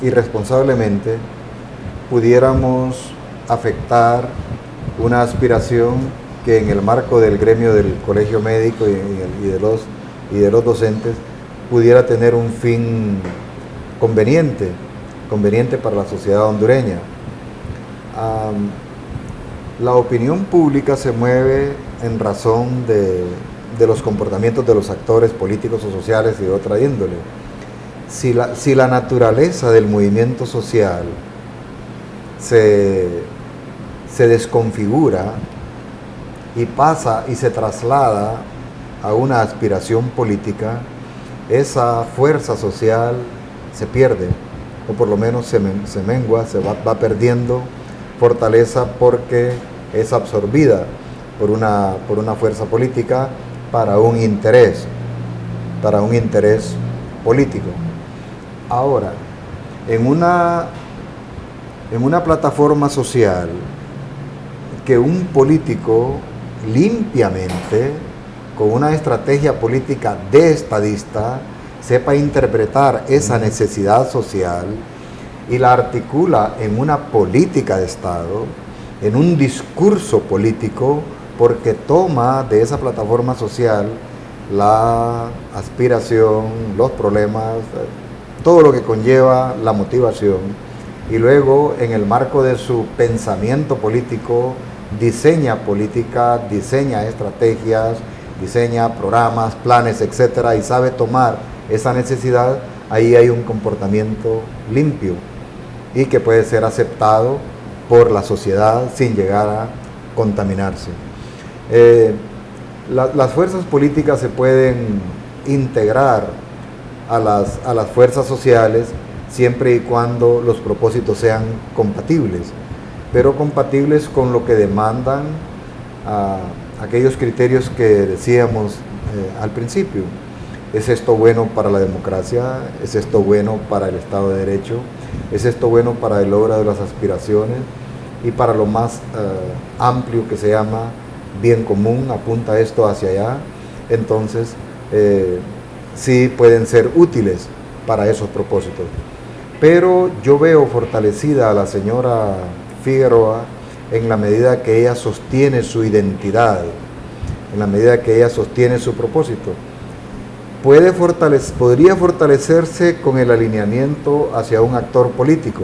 Speaker 2: irresponsablemente, pudiéramos afectar una aspiración que en el marco del gremio del colegio médico y de los docentes pudiera tener un fin conveniente para la sociedad hondureña. La opinión pública se mueve en razón de los comportamientos de los actores políticos o sociales y de otra índole. Si la naturaleza del movimiento social se desconfigura y pasa y se traslada a una aspiración política, esa fuerza social se pierde, o por lo menos se mengua, va perdiendo fortaleza porque es absorbida por una fuerza política para un interés político. Ahora, en una plataforma social que un político limpiamente, con una estrategia política de estadista, sepa interpretar esa necesidad social y la articula en una política de Estado, en un discurso político, porque toma de esa plataforma social la aspiración, los problemas, todo lo que conlleva la motivación, y luego en el marco de su pensamiento político diseña política, diseña estrategias, diseña programas, planes, etcétera, y sabe tomar esa necesidad. Ahí hay un comportamiento limpio y que puede ser aceptado por la sociedad sin llegar a contaminarse. Las fuerzas políticas se pueden integrar a las fuerzas sociales siempre y cuando los propósitos sean compatibles, pero compatibles con lo que demandan aquellos criterios que decíamos al principio. ¿Es esto bueno para la democracia? ¿Es esto bueno para el Estado de Derecho? ¿Es esto bueno para el logro de las aspiraciones? Y para lo más amplio que se llama bien común, apunta esto hacia allá. Entonces, sí pueden ser útiles para esos propósitos. Pero yo veo fortalecida a la señora Figueroa en la medida que ella sostiene su identidad, en la medida que ella sostiene su propósito. Podría fortalecerse con el alineamiento hacia un actor político,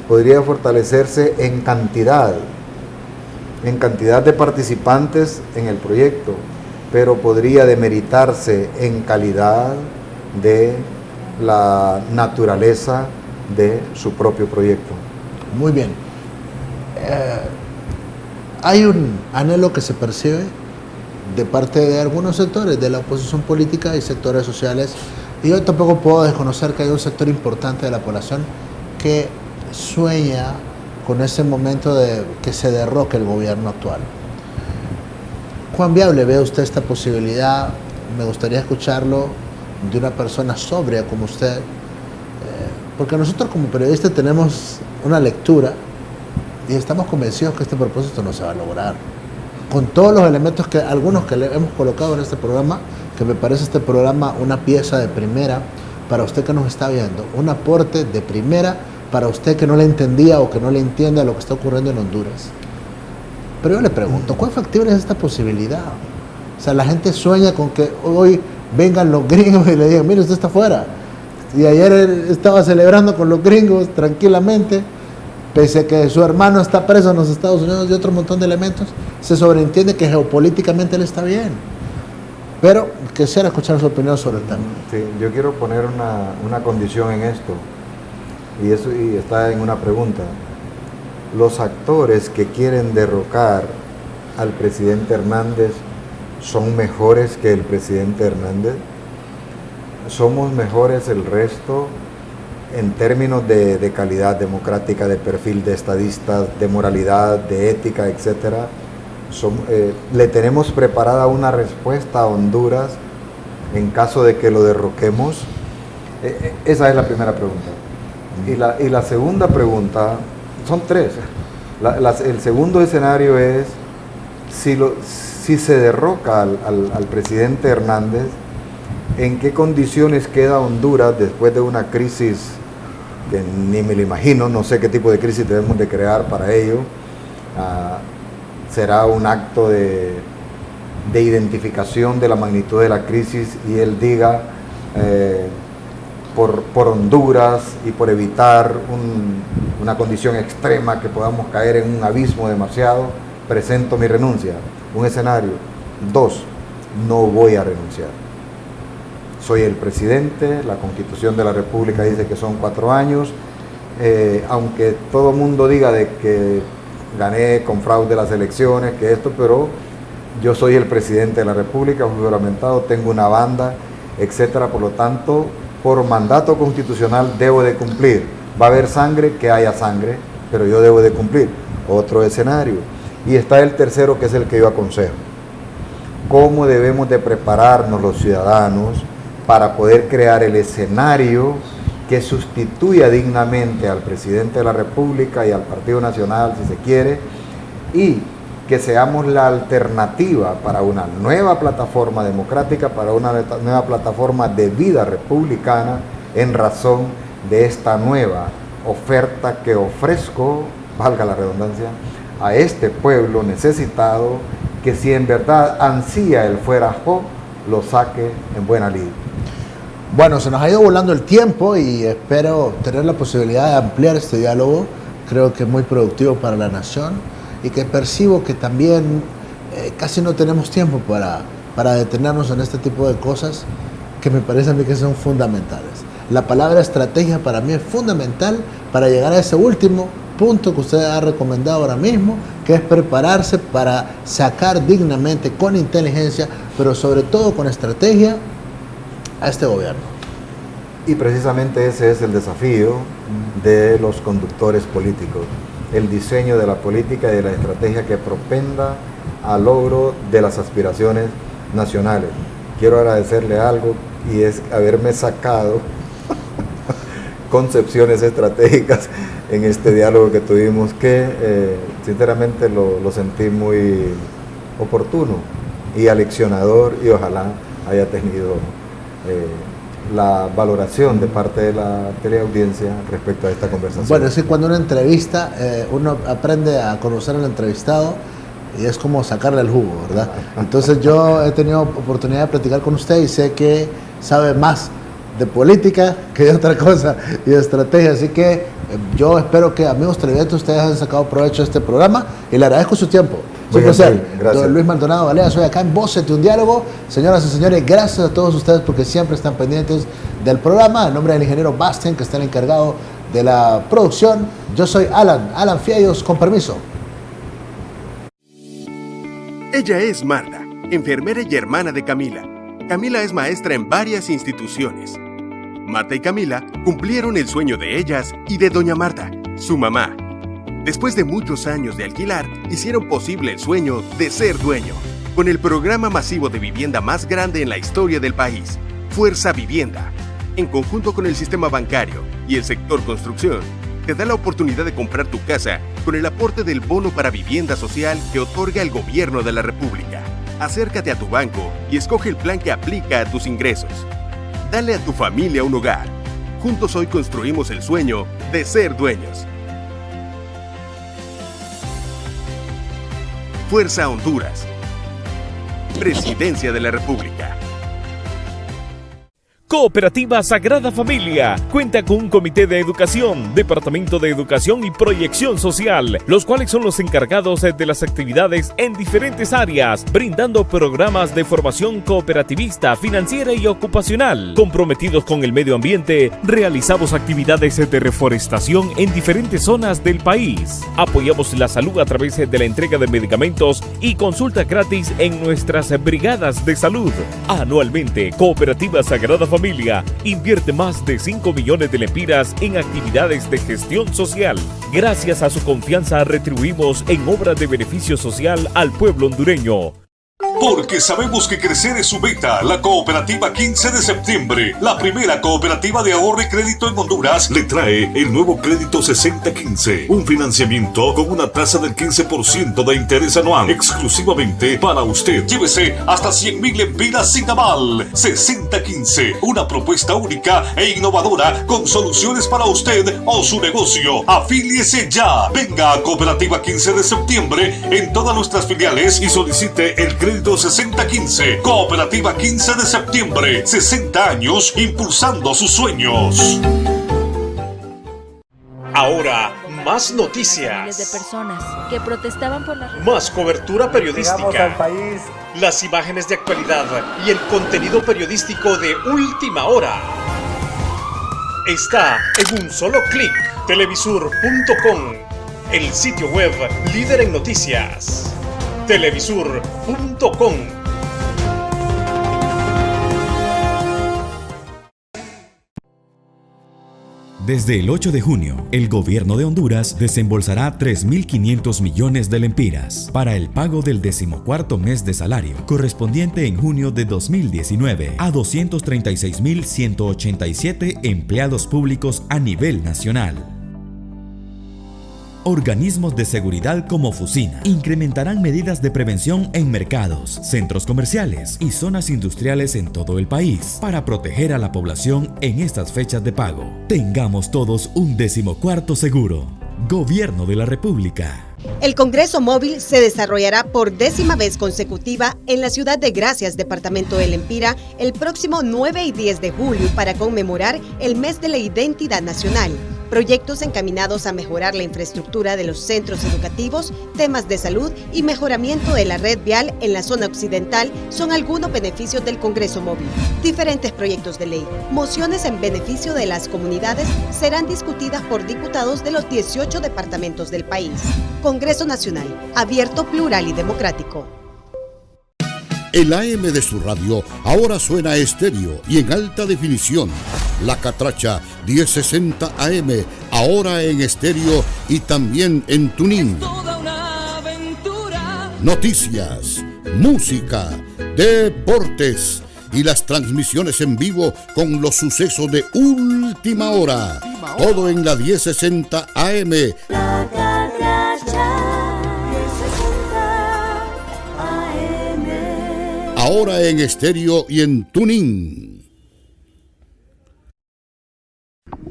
Speaker 2: podría fortalecerse en cantidad de participantes en el proyecto, pero podría demeritarse en calidad de la naturaleza de su propio proyecto.
Speaker 1: Muy bien. Hay un anhelo que se percibe de parte de algunos sectores de la oposición política y sectores sociales, y yo tampoco puedo desconocer que hay un sector importante de la población que sueña con ese momento de que se derroque el gobierno actual. ¿Cuán viable ve usted esta posibilidad? Me gustaría escucharlo de una persona sobria como usted, porque nosotros como periodistas tenemos una lectura y estamos convencidos que este propósito no se va a lograr. con todos los elementos que algunos que le hemos colocado en este programa, que me parece este programa una pieza de primera para usted que nos está viendo, un aporte de primera para usted que no le entendía o que no le entiende lo que está ocurriendo en Honduras. Pero yo le pregunto, ¿cuán factible es esta posibilidad? O sea, la gente sueña con que hoy vengan los gringos y le digan, mire, usted está afuera. Y ayer él estaba celebrando con los gringos tranquilamente, pese a que su hermano está preso en los Estados Unidos y otro montón de elementos, se sobreentiende que geopolíticamente él está bien. Pero quisiera escuchar su opinión sobre el tema.
Speaker 2: Sí, yo quiero poner una condición en esto, y está en una pregunta. Los actores que quieren derrocar al presidente Hernández son mejores que el presidente Hernández. Somos mejores el resto en términos de calidad democrática, de perfil de estadistas, de moralidad, de ética, etc. Le tenemos preparada una respuesta a Honduras en caso de que lo derroquemos. Esa es la primera pregunta. Y la segunda pregunta, son tres. El segundo escenario es si se derroca al presidente Hernández, ¿en qué condiciones queda Honduras después de una crisis que ni me lo imagino? No sé qué tipo de crisis debemos de crear para ello. Será un acto de identificación de la magnitud de la crisis y él diga, por Honduras y por evitar una condición extrema que podamos caer en un abismo demasiado, presento mi renuncia. Un escenario. 2, no voy a renunciar. Soy el presidente, la Constitución de la República dice que son 4 años, aunque todo el mundo diga de que gané con fraude las elecciones, que esto, pero yo soy el presidente de la República, fui juramentado, tengo una banda, etcétera. Por lo tanto, por mandato constitucional debo de cumplir. Va a haber sangre, que haya sangre, pero yo debo de cumplir. Otro escenario. Y está el tercero, que es el que yo aconsejo. ¿Cómo debemos de prepararnos los ciudadanos para poder crear el escenario que sustituya dignamente al presidente de la República y al Partido Nacional, si se quiere, y que seamos la alternativa para una nueva plataforma democrática, para una nueva plataforma de vida republicana, en razón de esta nueva oferta que ofrezco, valga la redundancia, a este pueblo necesitado, que si en verdad ansía el fuera jo, lo saque en buena lid.
Speaker 1: Bueno, se nos ha ido volando el tiempo y espero tener la posibilidad de ampliar este diálogo. Creo que es muy productivo para la nación y que percibo que también casi no tenemos tiempo para detenernos en este tipo de cosas que me parece a mí que son fundamentales. La palabra estrategia para mí es fundamental para llegar a ese último punto que usted ha recomendado ahora mismo, que es prepararse para sacar dignamente, con inteligencia, pero sobre todo con estrategia, a este gobierno.
Speaker 2: Y precisamente ese es el desafío de los conductores políticos, el diseño de la política y de la estrategia que propenda al logro de las aspiraciones nacionales. Quiero agradecerle algo, y es haberme sacado concepciones estratégicas en este diálogo que tuvimos, que sinceramente lo sentí muy oportuno y aleccionador, y ojalá haya tenido la valoración de parte de la teleaudiencia respecto a esta conversación.
Speaker 1: Bueno, es que cuando una entrevista, uno aprende a conocer al entrevistado y es como sacarle el jugo, ¿verdad? Entonces yo he tenido oportunidad de platicar con usted y sé que sabe más de política que de otra cosa y de estrategia, así que yo espero que, amigos televidentes, ustedes hayan sacado provecho de este programa y le agradezco su tiempo. Es un placer. Don Luis Maldonado Valera, soy acá en Voces de un Diálogo. Señoras y señores, gracias a todos ustedes porque siempre están pendientes del programa. En nombre del ingeniero Basten, que está el encargado de la producción, yo soy Alan Fiellos, con permiso.
Speaker 3: Ella es Marta, enfermera y hermana de Camila. Camila es maestra en varias instituciones. Marta y Camila cumplieron el sueño de ellas y de doña Marta, su mamá. Después de muchos años de alquilar, hicieron posible el sueño de ser dueño, con el programa masivo de vivienda más grande en la historia del país, Fuerza Vivienda. En conjunto con el sistema bancario y el sector construcción, te da la oportunidad de comprar tu casa con el aporte del bono para vivienda social que otorga el Gobierno de la República. Acércate a tu banco y escoge el plan que aplica a tus ingresos. Dale a tu familia un hogar. Juntos hoy construimos el sueño de ser dueños. Fuerza Honduras. Presidencia de la República.
Speaker 4: Cooperativa Sagrada Familia cuenta con un comité de educación, departamento de educación y proyección social, los cuales son los encargados de las actividades en diferentes áreas, brindando programas de formación cooperativista, financiera y ocupacional. Comprometidos con el medio ambiente, realizamos actividades de reforestación en diferentes zonas del país. Apoyamos la salud a través de la entrega de medicamentos y consulta gratis en nuestras brigadas de salud. Anualmente, Cooperativa Sagrada Familia invierte más de 5 millones de lempiras en actividades de gestión social. Gracias a su confianza retribuimos en obras de beneficio social al pueblo hondureño.
Speaker 5: Porque sabemos que crecer es su meta, la Cooperativa 15 de septiembre, la primera cooperativa de ahorro y crédito en Honduras, le trae el nuevo crédito 6015, un financiamiento con una tasa del 15% de interés anual, exclusivamente para usted. Llévese hasta 100,000 lempiras sin aval. 6015, una propuesta única e innovadora con soluciones para usted o su negocio. Afíliese ya. Venga a Cooperativa 15 de septiembre en todas nuestras filiales y solicite el crédito 6015. Cooperativa 15 de septiembre. 60 años impulsando sus sueños.
Speaker 6: Ahora, más noticias.
Speaker 7: Miles de personas que protestaban por la...
Speaker 6: Más cobertura periodística.
Speaker 8: Al país.
Speaker 6: Las imágenes de actualidad y el contenido periodístico de última hora. Está en un solo clic. Televisur.com, el sitio web líder en noticias. Televisur.com.
Speaker 9: Desde el 8 de junio, el gobierno de Honduras desembolsará 3.500 millones de lempiras para el pago del 14º mes de salario, correspondiente en junio de 2019 a 236.187 empleados públicos a nivel nacional. Organismos de seguridad como Fusina incrementarán medidas de prevención en mercados, centros comerciales y zonas industriales en todo el país para proteger a la población en estas fechas de pago. Tengamos todos un 14º seguro. Gobierno de la República.
Speaker 10: El Congreso Móvil se desarrollará por 10ª vez consecutiva en la ciudad de Gracias, departamento de Lempira, el próximo 9 y 10 de julio para conmemorar el mes de la identidad nacional. Proyectos encaminados a mejorar la infraestructura de los centros educativos, temas de salud y mejoramiento de la red vial en la zona occidental son algunos beneficios del Congreso Móvil. Diferentes proyectos de ley, mociones en beneficio de las comunidades serán discutidas por diputados de los 18 departamentos del país. Congreso Nacional, abierto, plural y democrático.
Speaker 11: El AM de su radio ahora suena estéreo y en alta definición. La Catracha 1060 AM, ahora en estéreo y también en tuning. Noticias, música, deportes y las transmisiones en vivo con los sucesos de última hora. Todo en la 1060 AM. Ahora en estéreo y en tuning.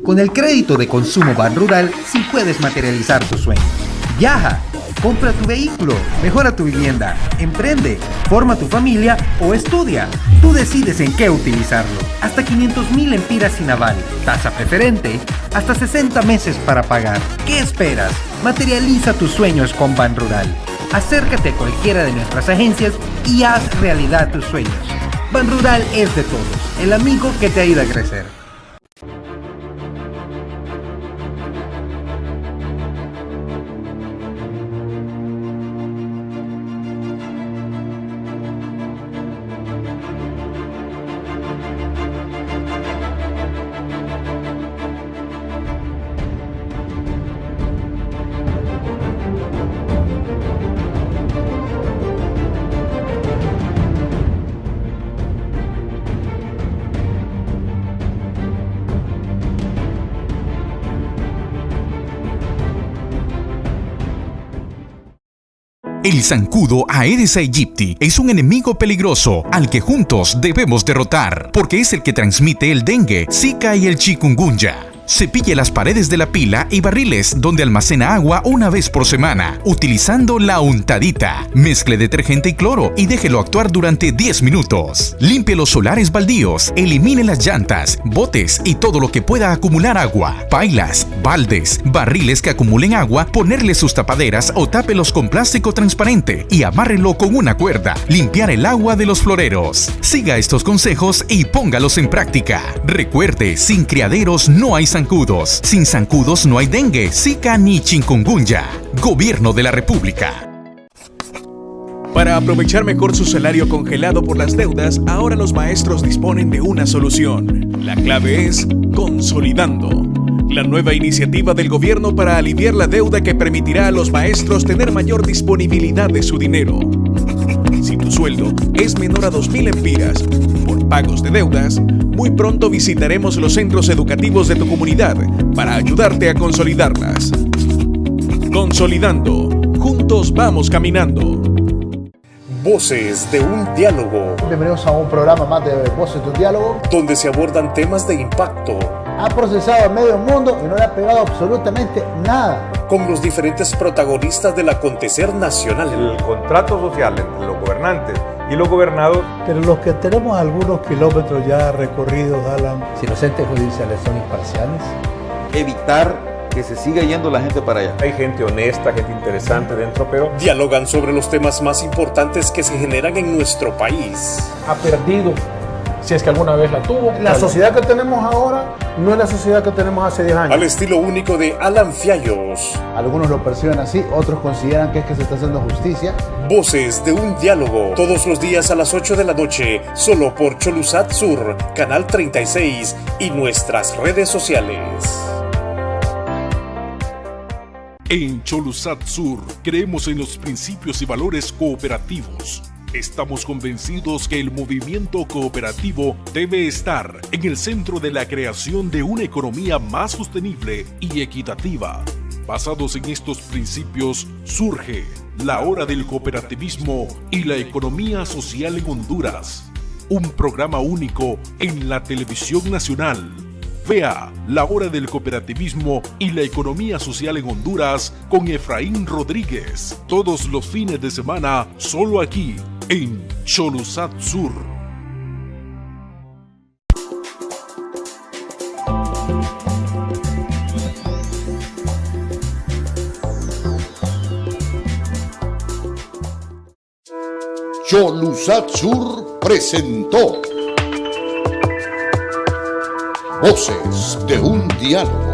Speaker 12: Con el crédito de consumo Banrural, sí puedes materializar tus sueños. Viaja, compra tu vehículo, mejora tu vivienda, emprende, forma tu familia o estudia. Tú decides en qué utilizarlo. Hasta 500,000 lempiras sin aval, tasa preferente, hasta 60 meses para pagar. ¿Qué esperas? Materializa tus sueños con Banrural. Acércate a cualquiera de nuestras agencias y haz realidad tus sueños. Banrural es de todos, el amigo que te ayuda a crecer.
Speaker 8: El zancudo Aedes aegypti es un enemigo peligroso al que juntos debemos derrotar, porque es el que transmite el dengue, zika y el chikungunya. Cepille las paredes de la pila y barriles donde almacena agua una vez por semana, utilizando la untadita. Mezcle detergente y cloro y déjelo actuar durante 10 minutos. Limpie los solares baldíos, elimine las llantas, botes y todo lo que pueda acumular agua. Pailas, baldes, barriles que acumulen agua, ponerle sus tapaderas o tápelos con plástico transparente y amárrelo con una cuerda. Limpiar el agua de los floreros. Siga estos consejos y póngalos en práctica. Recuerde, sin criaderos no hay zancudos. Sin zancudos no hay dengue, zika ni chikungunya. Gobierno de la República.
Speaker 6: Para aprovechar mejor su salario congelado por las deudas, ahora los maestros disponen de una solución. La clave es Consolidando, la nueva iniciativa del gobierno para aliviar la deuda que permitirá a los maestros tener mayor disponibilidad de su dinero. Si tu sueldo es menor a 2.000 empiras por pagos de deudas, muy pronto visitaremos los centros educativos de tu comunidad para ayudarte a consolidarlas. Consolidando, juntos vamos caminando. Voces de un diálogo.
Speaker 1: Bienvenidos a un programa más de Voces de un diálogo,
Speaker 6: donde se abordan temas de impacto.
Speaker 1: Ha procesado a medio mundo y no le ha pegado absolutamente nada.
Speaker 6: Con los diferentes protagonistas del acontecer nacional.
Speaker 13: El contrato social entre los gobernantes y los gobernados.
Speaker 14: Pero los que tenemos algunos kilómetros ya recorridos, Alan.
Speaker 15: Si los entes judiciales son imparciales.
Speaker 16: Evitar que se siga yendo la gente para allá.
Speaker 13: Hay gente honesta, gente interesante dentro, pero
Speaker 6: dialogan sobre los temas más importantes que se generan en nuestro país.
Speaker 17: Ha perdido, si es que alguna vez la tuvo.
Speaker 14: La sociedad que tenemos ahora no es la sociedad que tenemos hace 10 años.
Speaker 6: Al estilo único de Alan Fiallos.
Speaker 1: Algunos lo perciben así, otros consideran que es que se está haciendo justicia.
Speaker 6: Voces de un diálogo, todos los días a las 8 de la noche, solo por Cholusat Sur, Canal 36 y nuestras redes sociales.
Speaker 5: En Cholusat Sur creemos en los principios y valores cooperativos. Estamos convencidos que el movimiento cooperativo debe estar en el centro de la creación de una economía más sostenible y equitativa. Basados en estos principios surge la Hora del Cooperativismo y la Economía Social en Honduras, un programa único en la televisión nacional. Vea La Hora del Cooperativismo y la Economía Social en Honduras con Efraín Rodríguez, todos los fines de semana, solo aquí, en Cholusat Sur.
Speaker 11: Cholusat Sur presentó Voces de un diálogo.